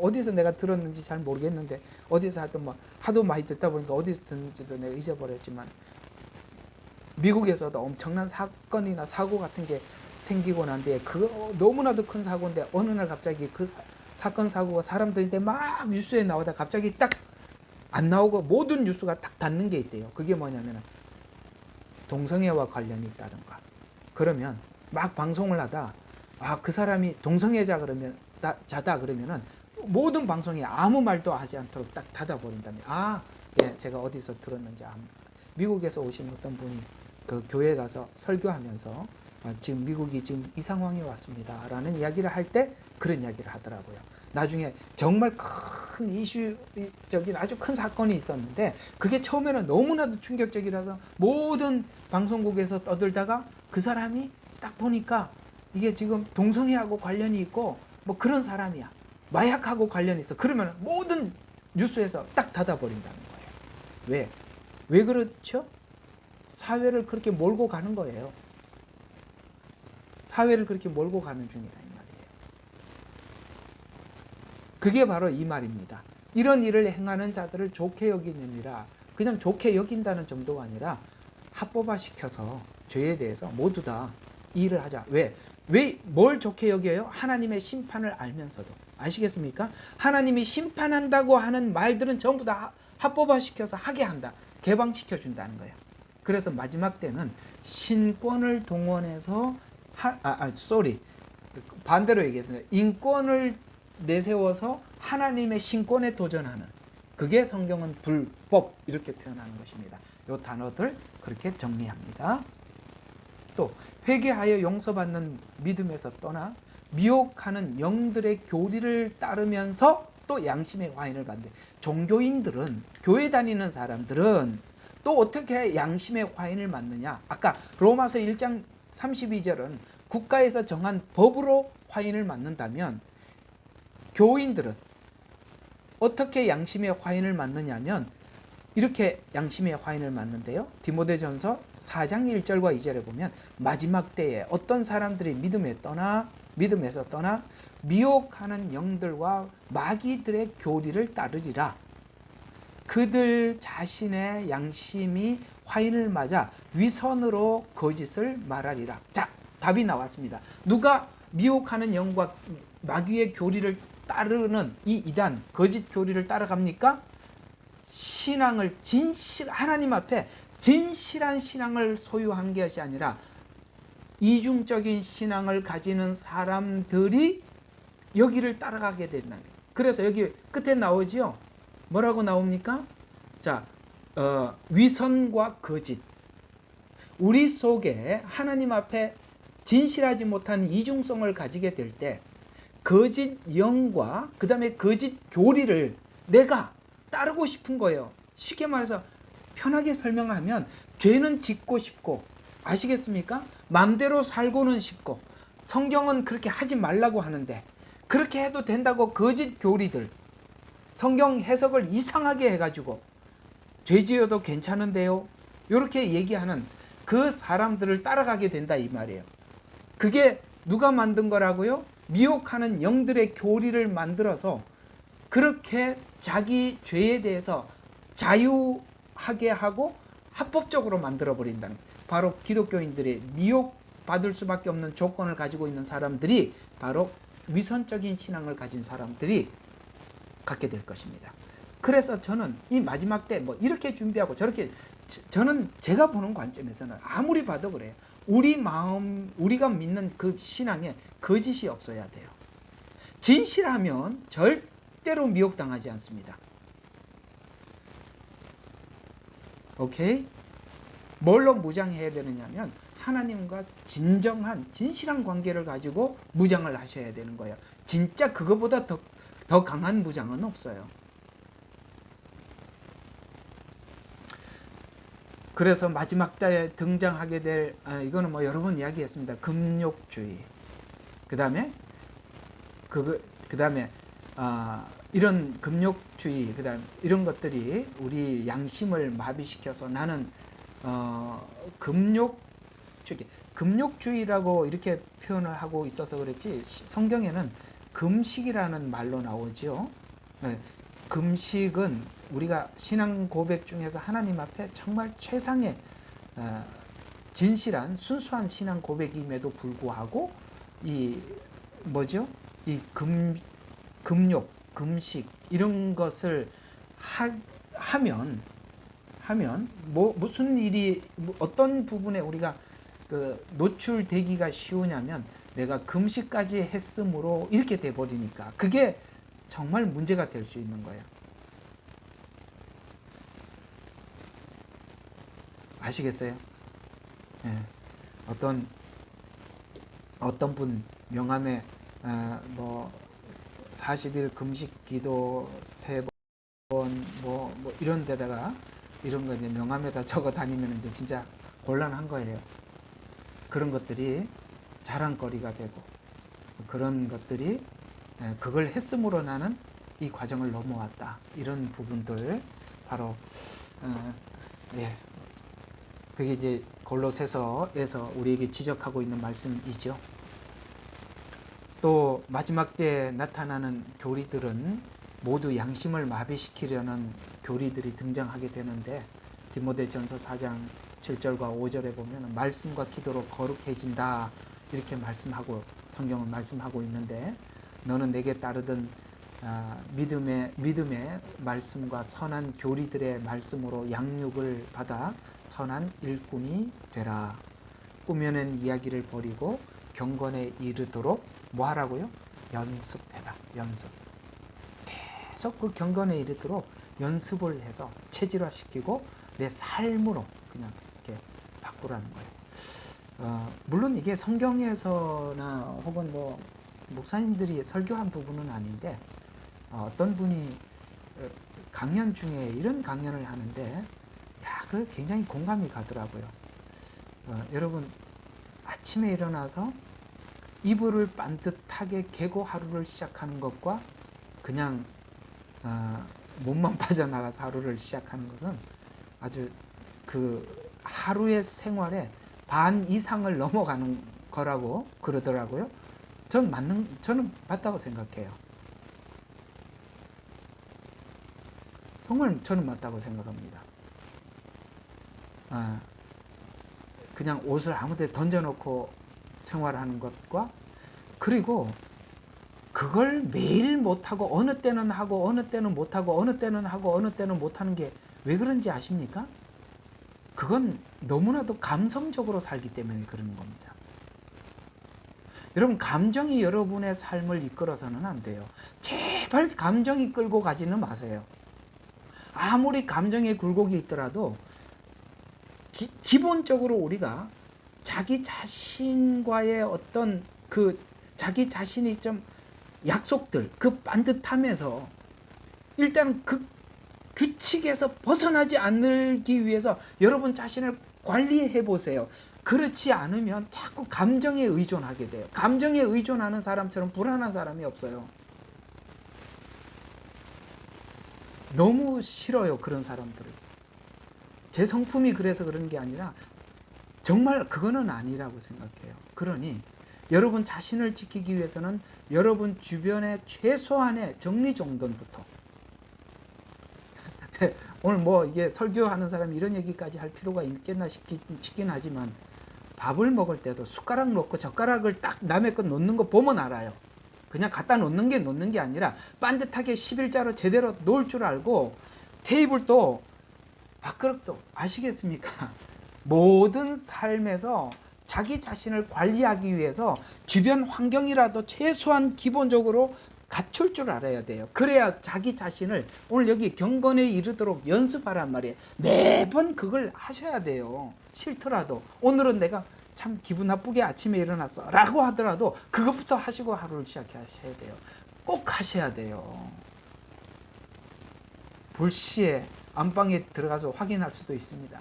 어디서 내가 들었는지 잘 모르겠는데 어디서 하여튼 하도 많이 듣다 보니까 어디서 듣는지도 내가 잊어버렸지만 미국에서도 엄청난 사건이나 사고 같은 게 생기고 난 뒤에 그거 너무나도 큰 사고인데 어느 날 갑자기 그 사건 사고가 사람들한테 막 뉴스에 나오다 갑자기 딱 안 나오고 모든 뉴스가 딱 닫는 게 있대요. 그게 뭐냐면 동성애와 관련이 있다든가 그러면 막 방송을 하다 그 사람이 동성애자 그러면은 모든 방송에 아무 말도 하지 않도록 딱 닫아버린다면 예, 제가 어디서 들었는지 압니다. 미국에서 오신 어떤 분이 그 교회 가서 설교하면서 지금 미국이 지금 이 상황에 왔습니다 라는 이야기를 할 때 그런 이야기를 하더라고요. 나중에 정말 큰 이슈적인 아주 큰 사건이 있었는데 그게 처음에는 너무나도 충격적이라서 모든 방송국에서 떠들다가 그 사람이 딱 보니까 이게 지금 동성애하고 관련이 있고 뭐 그런 사람이야, 마약하고 관련이 있어, 그러면 모든 뉴스에서 딱 닫아버린다는 거예요. 왜 그렇죠? 사회를 그렇게 몰고 가는 거예요. 사회를 그렇게 몰고 가는 중이라 이 말이에요. 그게 바로 이 말입니다. 이런 일을 행하는 자들을 좋게 여기느니라. 그냥 좋게 여긴다는 정도가 아니라 합법화시켜서 죄에 대해서 모두 다 이 일을 하자. 뭘 좋게 여겨요? 하나님의 심판을 알면서도. 아시겠습니까? 하나님이 심판한다고 하는 말들은 전부 다 합법화시켜서 하게 한다. 개방시켜 준다는 거예요. 그래서 마지막 때는 신권을 동원해서 반대로 얘기했습니다. 인권을 내세워서 하나님의 신권에 도전하는, 그게 성경은 불법 이렇게 표현하는 것입니다. 이 단어들 그렇게 정리합니다. 또 회개하여 용서받는 믿음에서 떠나 미혹하는 영들의 교리를 따르면서 또 양심의 와인을 받는데, 종교인들은, 교회 다니는 사람들은 또 어떻게 양심의 와인을 맞느냐? 아까 로마서 1장 32절은 국가에서 정한 법으로 화인을 맞는다면, 교인들은 어떻게 양심의 화인을 맞느냐면 이렇게 양심의 화인을 맞는데요. 디모데전서 4장 1절과 2절에 보면 마지막 때에 어떤 사람들이 믿음에서 떠나 미혹하는 영들과 마귀들의 교리를 따르리라. 그들 자신의 양심이 화인을 맞아 위선으로 거짓을 말하리라. 자, 답이 나왔습니다. 누가 미혹하는 영과 마귀의 교리를 따르는 이 이단, 거짓 교리를 따라갑니까? 신앙을 하나님 앞에 진실한 신앙을 소유한 것이 아니라 이중적인 신앙을 가지는 사람들이 여기를 따라가게 된다는 거예요. 그래서 여기 끝에 나오죠. 뭐라고 나옵니까? 자, 위선과 거짓. 우리 속에 하나님 앞에 진실하지 못한 이중성을 가지게 될 때 거짓 영과 그 다음에 거짓 교리를 내가 따르고 싶은 거예요. 쉽게 말해서 편하게 설명하면 죄는 짓고 싶고, 아시겠습니까? 마음대로 살고는 싶고, 성경은 그렇게 하지 말라고 하는데 그렇게 해도 된다고 거짓 교리들, 성경 해석을 이상하게 해가지고 죄 지어도 괜찮은데요, 이렇게 얘기하는 그 사람들을 따라가게 된다 이 말이에요. 그게 누가 만든 거라고요? 미혹하는 영들의 교리를 만들어서 그렇게 자기 죄에 대해서 자유하게 하고 합법적으로 만들어버린다는, 바로 기독교인들이 미혹받을 수밖에 없는 조건을 가지고 있는 사람들이 바로 위선적인 신앙을 가진 사람들이 갖게 될 것입니다. 그래서 저는 이 마지막 때 뭐 이렇게 준비하고 저렇게, 저는 제가 보는 관점에서는 아무리 봐도 그래요. 우리 마음, 우리가 믿는 그 신앙에 거짓이 없어야 돼요. 진실하면 절대로 미혹당하지 않습니다. 오케이? 뭘로 무장해야 되느냐면 하나님과 진정한 진실한 관계를 가지고 무장을 하셔야 되는 거예요. 진짜 그거보다 더 강한 무장은 없어요. 그래서 마지막 때에 등장하게 될, 이거는 뭐 여러 번 이야기했습니다. 금욕주의. 그다음에 이런 금욕주의, 그다음 이런 것들이 우리 양심을 마비시켜서 나는 금욕주의라고 이렇게 표현을 하고 있어서 그렇지, 성경에는 금식이라는 말로 나오죠. 네, 금식은 우리가 신앙 고백 중에서 하나님 앞에 정말 최상의 진실한 순수한 신앙 고백임에도 불구하고 이 금욕, 금식 이런 것을 하면 무슨 일이, 어떤 부분에 우리가 노출되기가 쉬우냐면 내가 금식까지 했으므로 이렇게 돼 버리니까 그게 정말 문제가 될 수 있는 거예요. 아시겠어요? 네. 어떤 어떤 분 명함에 뭐 40일 금식 기도 3번 뭐 이런 데다가 이런 거 이제 명함에다 적어 다니면 이제 진짜 곤란한 거예요. 그런 것들이 자랑거리가 되고 그런 것들이 그걸 했음으로 나는 이 과정을 넘어왔다. 이런 부분들 바로 예, 그게 이제 골로새서에서 우리에게 지적하고 있는 말씀이죠. 또 마지막 때에 나타나는 교리들은 모두 양심을 마비시키려는 교리들이 등장하게 되는데 디모데전서 4장 7절과 5절에 보면 말씀과 기도로 거룩해진다 이렇게 말씀하고 성경은 말씀하고 있는데 너는 내게 따르던 믿음의 말씀과 선한 교리들의 말씀으로 양육을 받아 선한 일꾼이 되라. 꾸며낸 이야기를 버리고 경건에 이르도록 뭐 하라고요? 연습해라. 연습. 계속 그 경건에 이르도록 연습을 해서 체질화시키고 내 삶으로 그냥 이렇게 바꾸라는 거예요. 물론 이게 성경에서나 혹은 뭐 목사님들이 설교한 부분은 아닌데 어떤 분이 강연 중에 이런 강연을 하는데 그 굉장히 공감이 가더라고요. 여러분 아침에 일어나서 이불을 반듯하게 개고 하루를 시작하는 것과 그냥 몸만 빠져나가서 하루를 시작하는 것은 아주 그 하루의 생활의 반 이상을 넘어가는 거라고 그러더라고요. 저는 맞다고 생각해요. 정말 저는 맞다고 생각합니다. 그냥 옷을 아무데 던져놓고 생활하는 것과 그리고 그걸 매일 못하고 어느 때는 하고 어느 때는 못하고 어느 때는 하고 어느 때는 못하는 게 왜 그런지 아십니까? 그건 너무나도 감성적으로 살기 때문에 그러는 겁니다. 여러분 감정이 여러분의 삶을 이끌어서는 안 돼요. 제발 감정이 끌고 가지는 마세요. 아무리 감정의 굴곡이 있더라도 기본적으로 우리가 자기 자신과의 어떤 그 자기 자신이 좀 약속들 그 반듯함에서 일단 그 규칙에서 벗어나지 않기 위해서 여러분 자신을 관리해 보세요. 그렇지 않으면 자꾸 감정에 의존하게 돼요. 감정에 의존하는 사람처럼 불안한 사람이 없어요. 너무 싫어요, 그런 사람들을. 제 성품이 그래서 그런 게 아니라 정말 그거는 아니라고 생각해요. 그러니 여러분 자신을 지키기 위해서는 여러분 주변의 최소한의 정리정돈부터 오늘 뭐 이게 설교하는 사람이 이런 얘기까지 할 필요가 있겠나 싶긴 하지만 밥을 먹을 때도 숟가락 놓고 젓가락을 딱 남의 것 놓는 거 보면 알아요. 그냥 갖다 놓는 게 아니라 반듯하게 11자로 제대로 놓을 줄 알고 테이블도 밥그릇도 아시겠습니까? 모든 삶에서 자기 자신을 관리하기 위해서 주변 환경이라도 최소한 기본적으로 갖출 줄 알아야 돼요. 그래야 자기 자신을 오늘 여기 경건에 이르도록 연습하란 말이에요. 매번 그걸 하셔야 돼요. 싫더라도 오늘은 내가 참 기분 나쁘게 아침에 일어났어 라고 하더라도 그것부터 하시고 하루를 시작하셔야 돼요. 꼭 하셔야 돼요. 불시에 안방에 들어가서 확인할 수도 있습니다.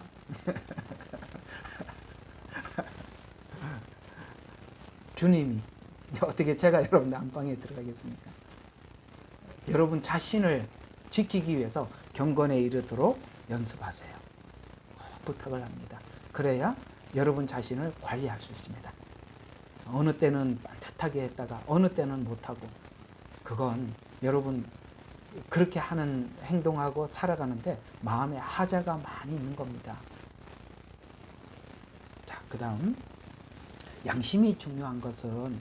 주님이 어떻게 제가 여러분 안방에 들어가겠습니까? 여러분 자신을 지키기 위해서 경건에 이르도록 연습하세요. 부탁을 합니다. 그래야 여러분 자신을 관리할 수 있습니다. 어느 때는 반듯하게 했다가 어느 때는 못하고 그건 여러분 그렇게 하는 행동하고 살아가는데 마음에 하자가 많이 있는 겁니다. 자, 그 다음 양심이 중요한 것은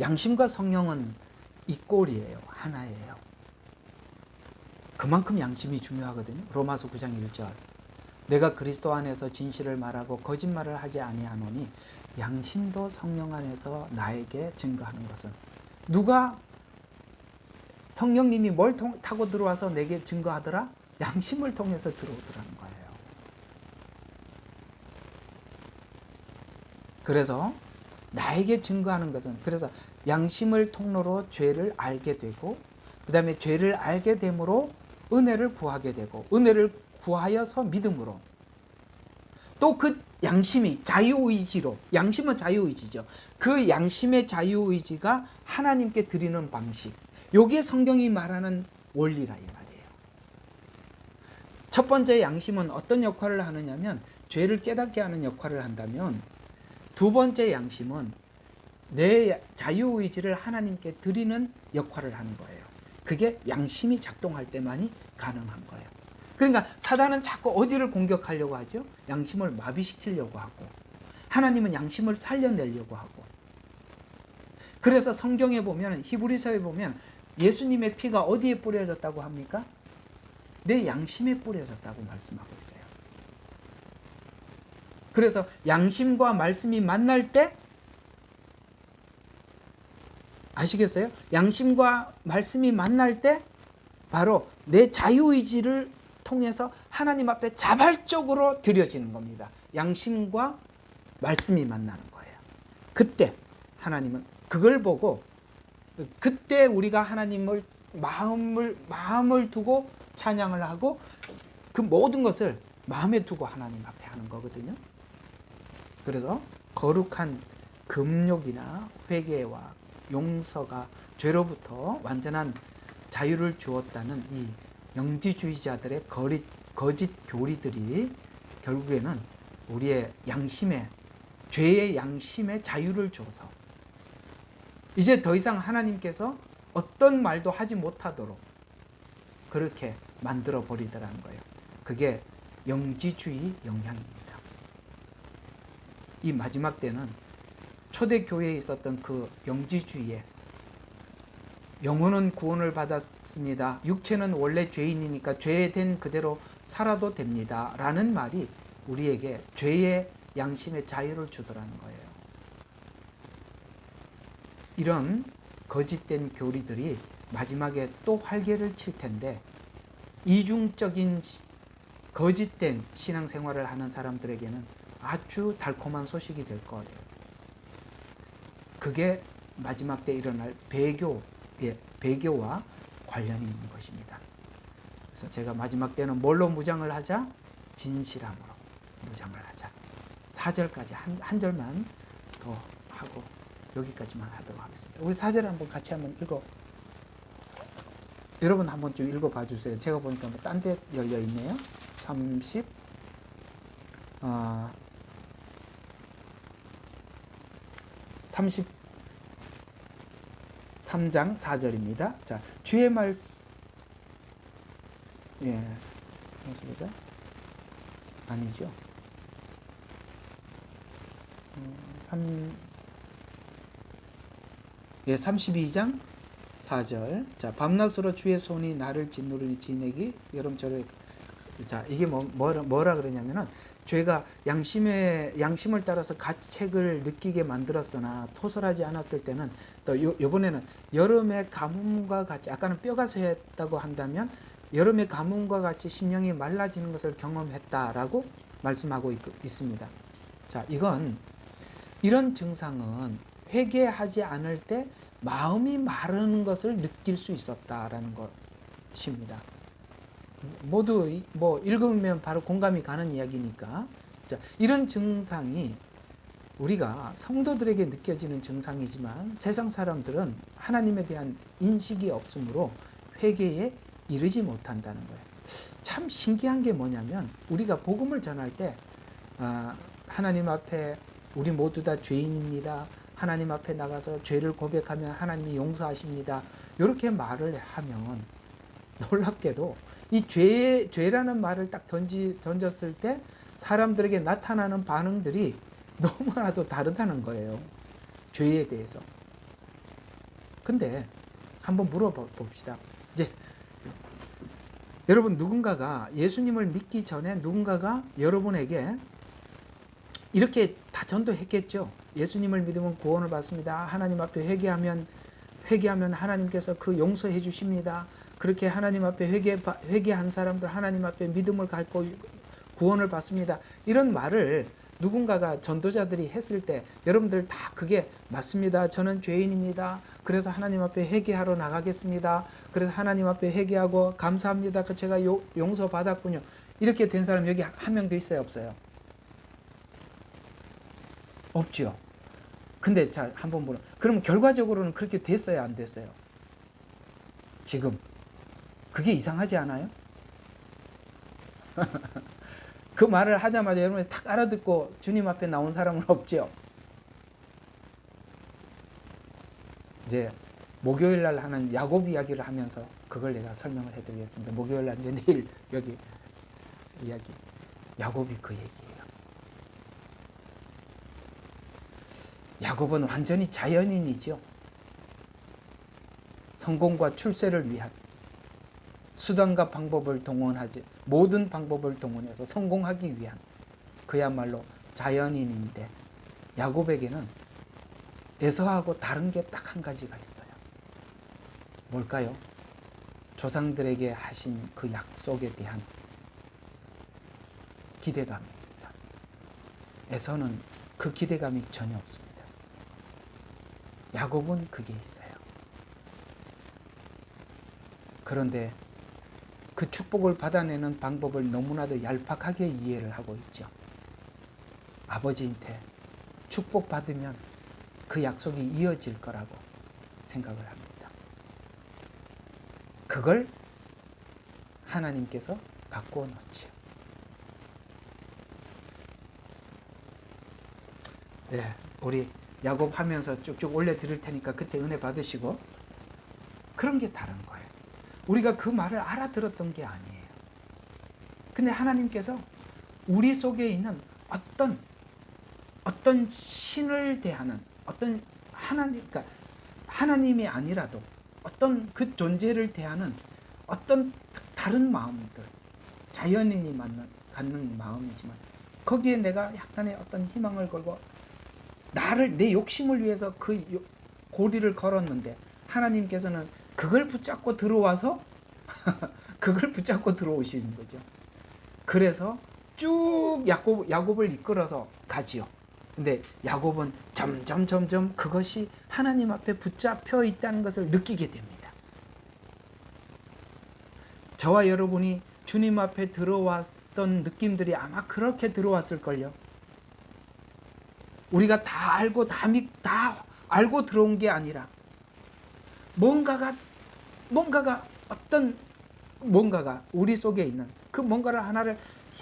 양심과 성령은 이꼴이에요. 하나예요. 그만큼 양심이 중요하거든요. 로마서 9장 1절 내가 그리스도 안에서 진실을 말하고 거짓말을 하지 아니하노니 양심도 성령 안에서 나에게 증거하는 것은 누가 성령님이 뭘 타고 들어와서 내게 증거하더라? 양심을 통해서 들어오더라는 거예요. 그래서 나에게 증거하는 것은, 그래서 양심을 통로로 죄를 알게 되고, 그 다음에 죄를 알게 됨으로 은혜를 구하게 되고, 은혜를 구하여서 믿음으로, 또 그 양심이 자유의지로, 양심은 자유의지죠. 그 양심의 자유의지가 하나님께 드리는 방식, 요게 성경이 말하는 원리라 이 말이에요. 첫 번째 양심은 어떤 역할을 하느냐면 죄를 깨닫게 하는 역할을 한다면, 두 번째 양심은 내 자유의지를 하나님께 드리는 역할을 하는 거예요. 그게 양심이 작동할 때만이 가능한 거예요. 그러니까 사단은 자꾸 어디를 공격하려고 하죠? 양심을 마비시키려고 하고, 하나님은 양심을 살려내려고 하고. 그래서 성경에 보면, 히브리서에 보면 예수님의 피가 어디에 뿌려졌다고 합니까? 내 양심에 뿌려졌다고 말씀하고 있어요. 그래서 양심과 말씀이 만날 때, 아시겠어요? 양심과 말씀이 만날 때 바로 내 자유의지를 통해서 하나님 앞에 자발적으로 드려지는 겁니다. 양심과 말씀이 만나는 거예요. 그때 하나님은 그걸 보고, 그때 우리가 하나님을 마음을 두고 찬양을 하고, 그 모든 것을 마음에 두고 하나님 앞에 하는 거거든요. 그래서 거룩한 금욕이나 회개와 용서가 죄로부터 완전한 자유를 주었다는 이 영지주의자들의 거짓 교리들이 결국에는 우리의 양심에, 죄의 양심에 자유를 줘서 이제 더 이상 하나님께서 어떤 말도 하지 못하도록 그렇게 만들어 버리더라는 거예요. 그게 영지주의 영향입니다. 이 마지막 때는 초대교회에 있었던 그 영지주의에, 영혼은 구원을 받았습니다, 육체는 원래 죄인이니까 죄된 그대로 살아도 됩니다 라는 말이 우리에게 죄의 양심의 자유를 주더라는 거예요. 이런 거짓된 교리들이 마지막에 또 활개를 칠 텐데, 이중적인 거짓된 신앙생활을 하는 사람들에게는 아주 달콤한 소식이 될 거예요. 그게 마지막 때 일어날 배교와 관련이 있는 것입니다. 그래서 제가 마지막 때는 뭘로 무장을 하자? 진실함으로 무장을 하자. 4절까지 한 절만 더 하고 여기까지만 하도록 하겠습니다. 우리 4절 한번 같이 한번 여러분 한번 좀 읽어봐 주세요. 제가 보니까 뭐 딴 데 열려 있네요. 33장 4절입니다. 자, 주의 말씀, 무슨 거죠? 아니죠. 32장 4절. 자, 밤낮으로 주의 손이 나를 짓누르니 지내기 여름철에. 자, 이게 뭐라 그러냐면은, 죄가 양심을 따라서 가책을 느끼게 만들었으나 토설하지 않았을 때는, 또 요번에는 여름의 가뭄과 같이, 아까는 뼈가 쇠했다고 한다면 여름의 가뭄과 같이 심령이 말라지는 것을 경험했다라고 말씀하고 있습니다. 자, 이런 증상은 회개하지 않을 때 마음이 마르는 것을 느낄 수 있었다라는 것입니다. 모두 읽으면 바로 공감이 가는 이야기니까. 자, 이런 증상이 우리가 성도들에게 느껴지는 증상이지만 세상 사람들은 하나님에 대한 인식이 없으므로 회개에 이르지 못한다는 거예요. 참 신기한 게 뭐냐면, 우리가 복음을 전할 때 하나님 앞에 우리 모두 다 죄인입니다, 하나님 앞에 나가서 죄를 고백하면 하나님이 용서하십니다, 이렇게 말을 하면 놀랍게도 이 죄라는 말을 딱 던졌을 때 사람들에게 나타나는 반응들이 너무나도 다르다는 거예요. 죄에 대해서. 근데 한번 물어봅시다. 이제 여러분, 누군가가 예수님을 믿기 전에 누군가가 여러분에게 이렇게 다 전도했겠죠. 예수님을 믿으면 구원을 받습니다. 하나님 앞에 회개하면 하나님께서 그 용서해 주십니다. 그렇게 하나님 앞에 회개한 사람들 하나님 앞에 믿음을 갖고 구원을 받습니다. 이런 말을 누군가가 전도자들이 했을 때 여러분들 다 그게 맞습니다. 저는 죄인입니다. 그래서 하나님 앞에 회개하러 나가겠습니다. 그래서 하나님 앞에 회개하고 감사합니다. 제가 용서받았군요. 이렇게 된 사람 여기 한 명도 있어요? 없어요? 없죠. 근데 자, 한번 보면 그럼 결과적으로는 그렇게 됐어요? 안 됐어요? 지금 그게 이상하지 않아요? 그 말을 하자마자 여러분이 탁 알아듣고 주님 앞에 나온 사람은 없죠. 이제 목요일 날 하는 야곱 이야기를 하면서 그걸 내가 설명을 해드리겠습니다. 목요일 날 이제 내일 여기 이야기 야곱이 그 얘기예요. 야곱은 완전히 자연인이죠. 성공과 출세를 위한 수단과 방법을 동원하지 모든 방법을 동원해서 성공하기 위한 그야말로 자연인인데 야곱에게는 에서하고 다른 게 딱 한 가지가 있어요. 뭘까요? 조상들에게 하신 그 약속에 대한 기대감입니다. 에서는 그 기대감이 전혀 없습니다. 야곱은 그게 있어요. 그런데 그 축복을 받아내는 방법을 너무나도 얄팍하게 이해를 하고 있죠. 아버지한테 축복받으면 그 약속이 이어질 거라고 생각을 합니다. 그걸 하나님께서 바꾸어 놓지요. 네, 우리 야곱 하면서 쭉쭉 올려드릴 테니까 그때 은혜 받으시고 그런 게 다른 거예요. 우리가 그 말을 알아들었던 게 아니에요. 근데 하나님께서 우리 속에 있는 어떤 신을 대하는 어떤 하나님, 그러니까 하나님이 아니라도 어떤 그 존재를 대하는 어떤 다른 마음들, 자연인이 갖는 마음이지만 거기에 내가 약간의 어떤 희망을 걸고 내 욕심을 위해서 그 고리를 걸었는데 하나님께서는 그걸 붙잡고 들어와서 그걸 붙잡고 들어오시는 거죠. 그래서 쭉 야곱을 이끌어서 가지요. 근데 야곱은 점점 그것이 하나님 앞에 붙잡혀 있다는 것을 느끼게 됩니다. 저와 여러분이 주님 앞에 들어왔던 느낌들이 아마 그렇게 들어왔을걸요. 우리가 다 알고 들어온 게 아니라 뭔가가 우리 속에 있는 그 뭔가를 하나를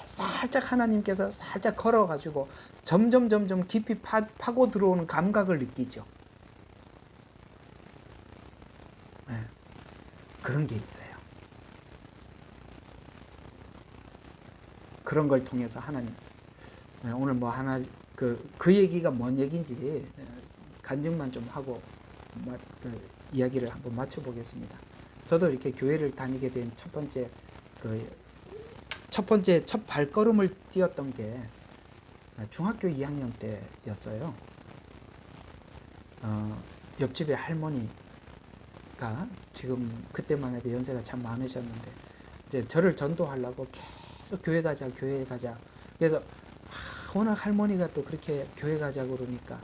살짝 하나님께서 살짝 걸어가지고 점점 깊이 파고 들어오는 감각을 느끼죠. 네, 그런 게 있어요. 그런 걸 통해서 하나님 오늘 뭐 하나 그 얘기가 뭔 얘기인지 간증만 좀 하고 이야기를 한번 맞춰보겠습니다. 저도 이렇게 교회를 다니게 된 첫 발걸음을 띄었던 게 중학교 2학년 때였어요. 옆집에 할머니가 지금 그때만 해도 연세가 참 많으셨는데 이제 저를 전도하려고 계속 교회 가자. 그래서 워낙 할머니가 또 그렇게 교회 가자 그러니까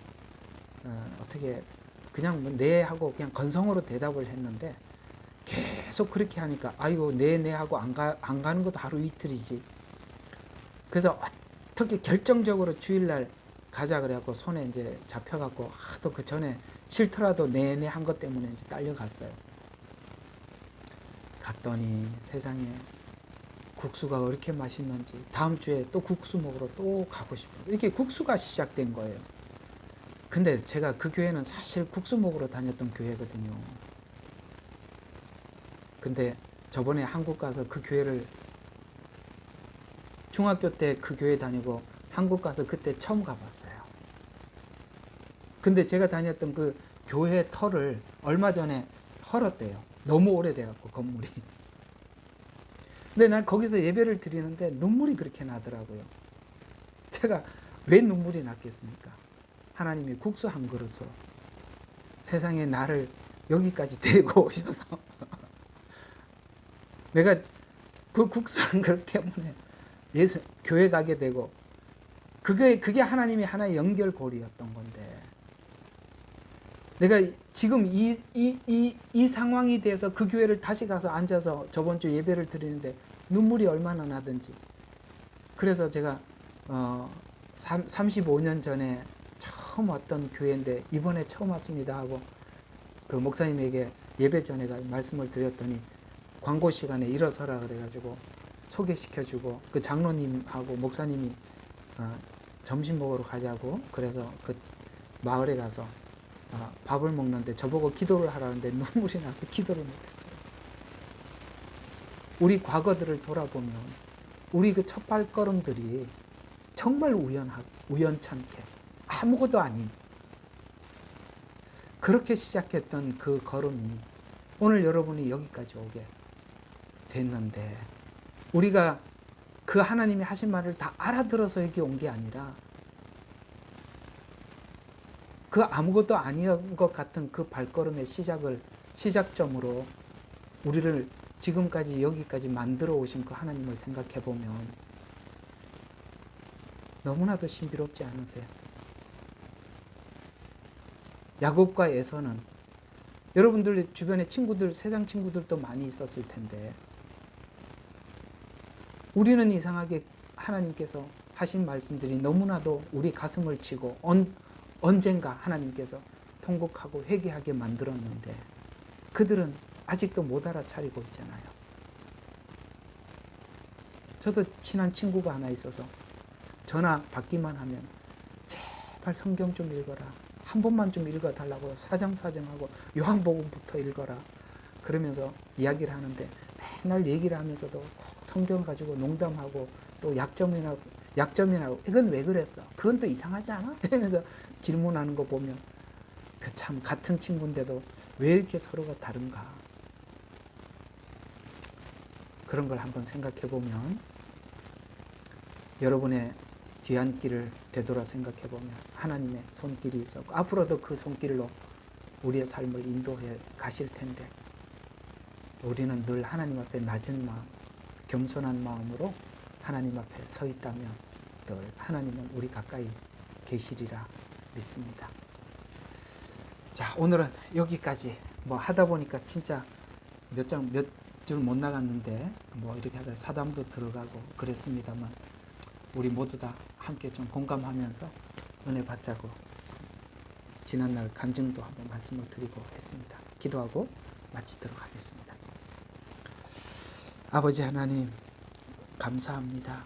어떻게 그냥 뭐 네 하고 그냥 건성으로 대답을 했는데 계속 그렇게 하니까 아이고 네 하고 안 가는 것도 하루 이틀이지. 그래서 어떻게 결정적으로 주일날 가자 그래갖고 손에 이제 잡혀갖고 또 그 전에 싫더라도 네 한 것 때문에 이제 딸려갔어요. 갔더니 세상에 국수가 왜 이렇게 맛있는지 다음 주에 또 국수 먹으러 또 가고 싶어서 이렇게 국수가 시작된 거예요. 근데 제가 그 교회는 사실 국수 먹으러 다녔던 교회거든요. 근데 저번에 한국 가서 그 교회를 중학교 때 그 교회 다니고 한국 가서 그때 처음 가봤어요. 근데 제가 다녔던 그 교회 터를 얼마 전에 헐었대요. 너무 오래돼갖고 건물이. 근데 난 거기서 예배를 드리는데 눈물이 그렇게 나더라고요. 제가 왜 눈물이 났겠습니까? 하나님이 국수 한 그릇으로 세상에 나를 여기까지 데리고 오셔서 내가 그 국수 한 그릇 때문에 교회 가게 되고 그게 하나님의 하나의 연결고리였던 건데, 내가 지금 이 상황이 돼서 그 교회를 다시 가서 앉아서 저번 주 예배를 드리는데 눈물이 얼마나 나든지. 그래서 제가 35년 전에 처음 왔던 교회인데 이번에 처음 왔습니다 하고 그 목사님에게 예배 전에 말씀을 드렸더니 광고 시간에 일어서라 그래가지고 소개시켜주고, 그 장로님하고 목사님이 점심 먹으러 가자고, 그래서 그 마을에 가서 밥을 먹는데 저보고 기도를 하라는데 눈물이 나서 기도를 못했어요. 우리 과거들을 돌아보면 우리 그 첫 발걸음들이 정말 우연찮게 아무것도 아닌 그렇게 시작했던 그 걸음이 오늘 여러분이 여기까지 오게 됐는데, 우리가 그 하나님이 하신 말을 다 알아들어서 여기 온 게 아니라 그 아무것도 아닌 것 같은 그 발걸음의 시작점으로 우리를 지금까지 여기까지 만들어 오신 그 하나님을 생각해 보면 너무나도 신비롭지 않으세요? 야곱과 에서는 여러분들 주변에 친구들, 세상 친구들도 많이 있었을 텐데, 우리는 이상하게 하나님께서 하신 말씀들이 너무나도 우리 가슴을 치고 언젠가 하나님께서 통곡하고 회개하게 만들었는데 그들은 아직도 못 알아차리고 있잖아요. 저도 친한 친구가 하나 있어서 전화 받기만 하면 제발 성경 좀 읽어라, 한 번만 좀 읽어달라고 사정사정하고 요한복음부터 읽어라 그러면서 이야기를 하는데, 맨날 얘기를 하면서도 성경 가지고 농담하고 또 약점이나 이건 왜 그랬어? 그건 또 이상하지 않아? 이러면서 질문하는 거 보면 그 참 같은 친구인데도 왜 이렇게 서로가 다른가? 그런 걸 한번 생각해 보면, 여러분의 뒤안길을 되돌아 생각해 보면 하나님의 손길이 있었고 앞으로도 그 손길로 우리의 삶을 인도해 가실 텐데, 우리는 늘 하나님 앞에 낮은 마음, 겸손한 마음으로 하나님 앞에 서 있다면 늘 하나님은 우리 가까이 계시리라 믿습니다. 자, 오늘은 여기까지. 뭐 하다 보니까 진짜 몇 줄 못 나갔는데 뭐 이렇게 하다 사담도 들어가고 그랬습니다만, 우리 모두 다 함께 좀 공감하면서 은혜 받자고 지난날 간증도 한번 말씀을 드리고 했습니다. 기도하고 마치도록 하겠습니다. 아버지 하나님, 감사합니다.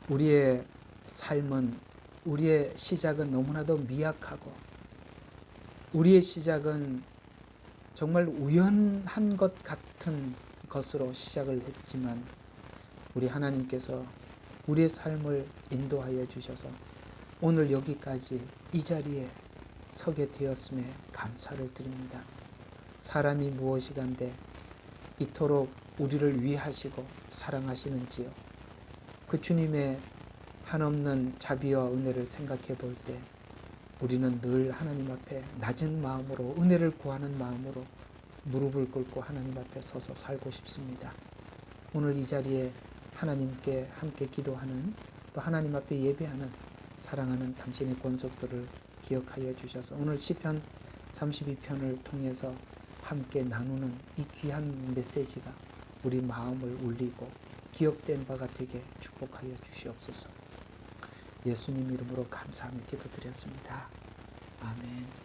우리의 삶은, 우리의 시작은 너무나도 미약하고 우리의 시작은 정말 우연한 것 같은 것으로 시작을 했지만, 우리 하나님께서 우리의 삶을 인도하여 주셔서 오늘 여기까지 이 자리에 서게 되었음에 감사를 드립니다. 사람이 무엇이간데 이토록 우리를 위하시고 사랑하시는지요. 그 주님의 한없는 자비와 은혜를 생각해 볼 때 우리는 늘 하나님 앞에 낮은 마음으로, 은혜를 구하는 마음으로 무릎을 꿇고 하나님 앞에 서서 살고 싶습니다. 오늘 이 자리에 하나님께 함께 기도하는, 또 하나님 앞에 예배하는 사랑하는 당신의 권속들을 기억하여 주셔서 오늘 시편 32편을 통해서 함께 나누는 이 귀한 메시지가 우리 마음을 울리고 기억된 바가 되게 축복하여 주시옵소서. 예수님 이름으로 감사하며 기도드렸습니다. 아멘.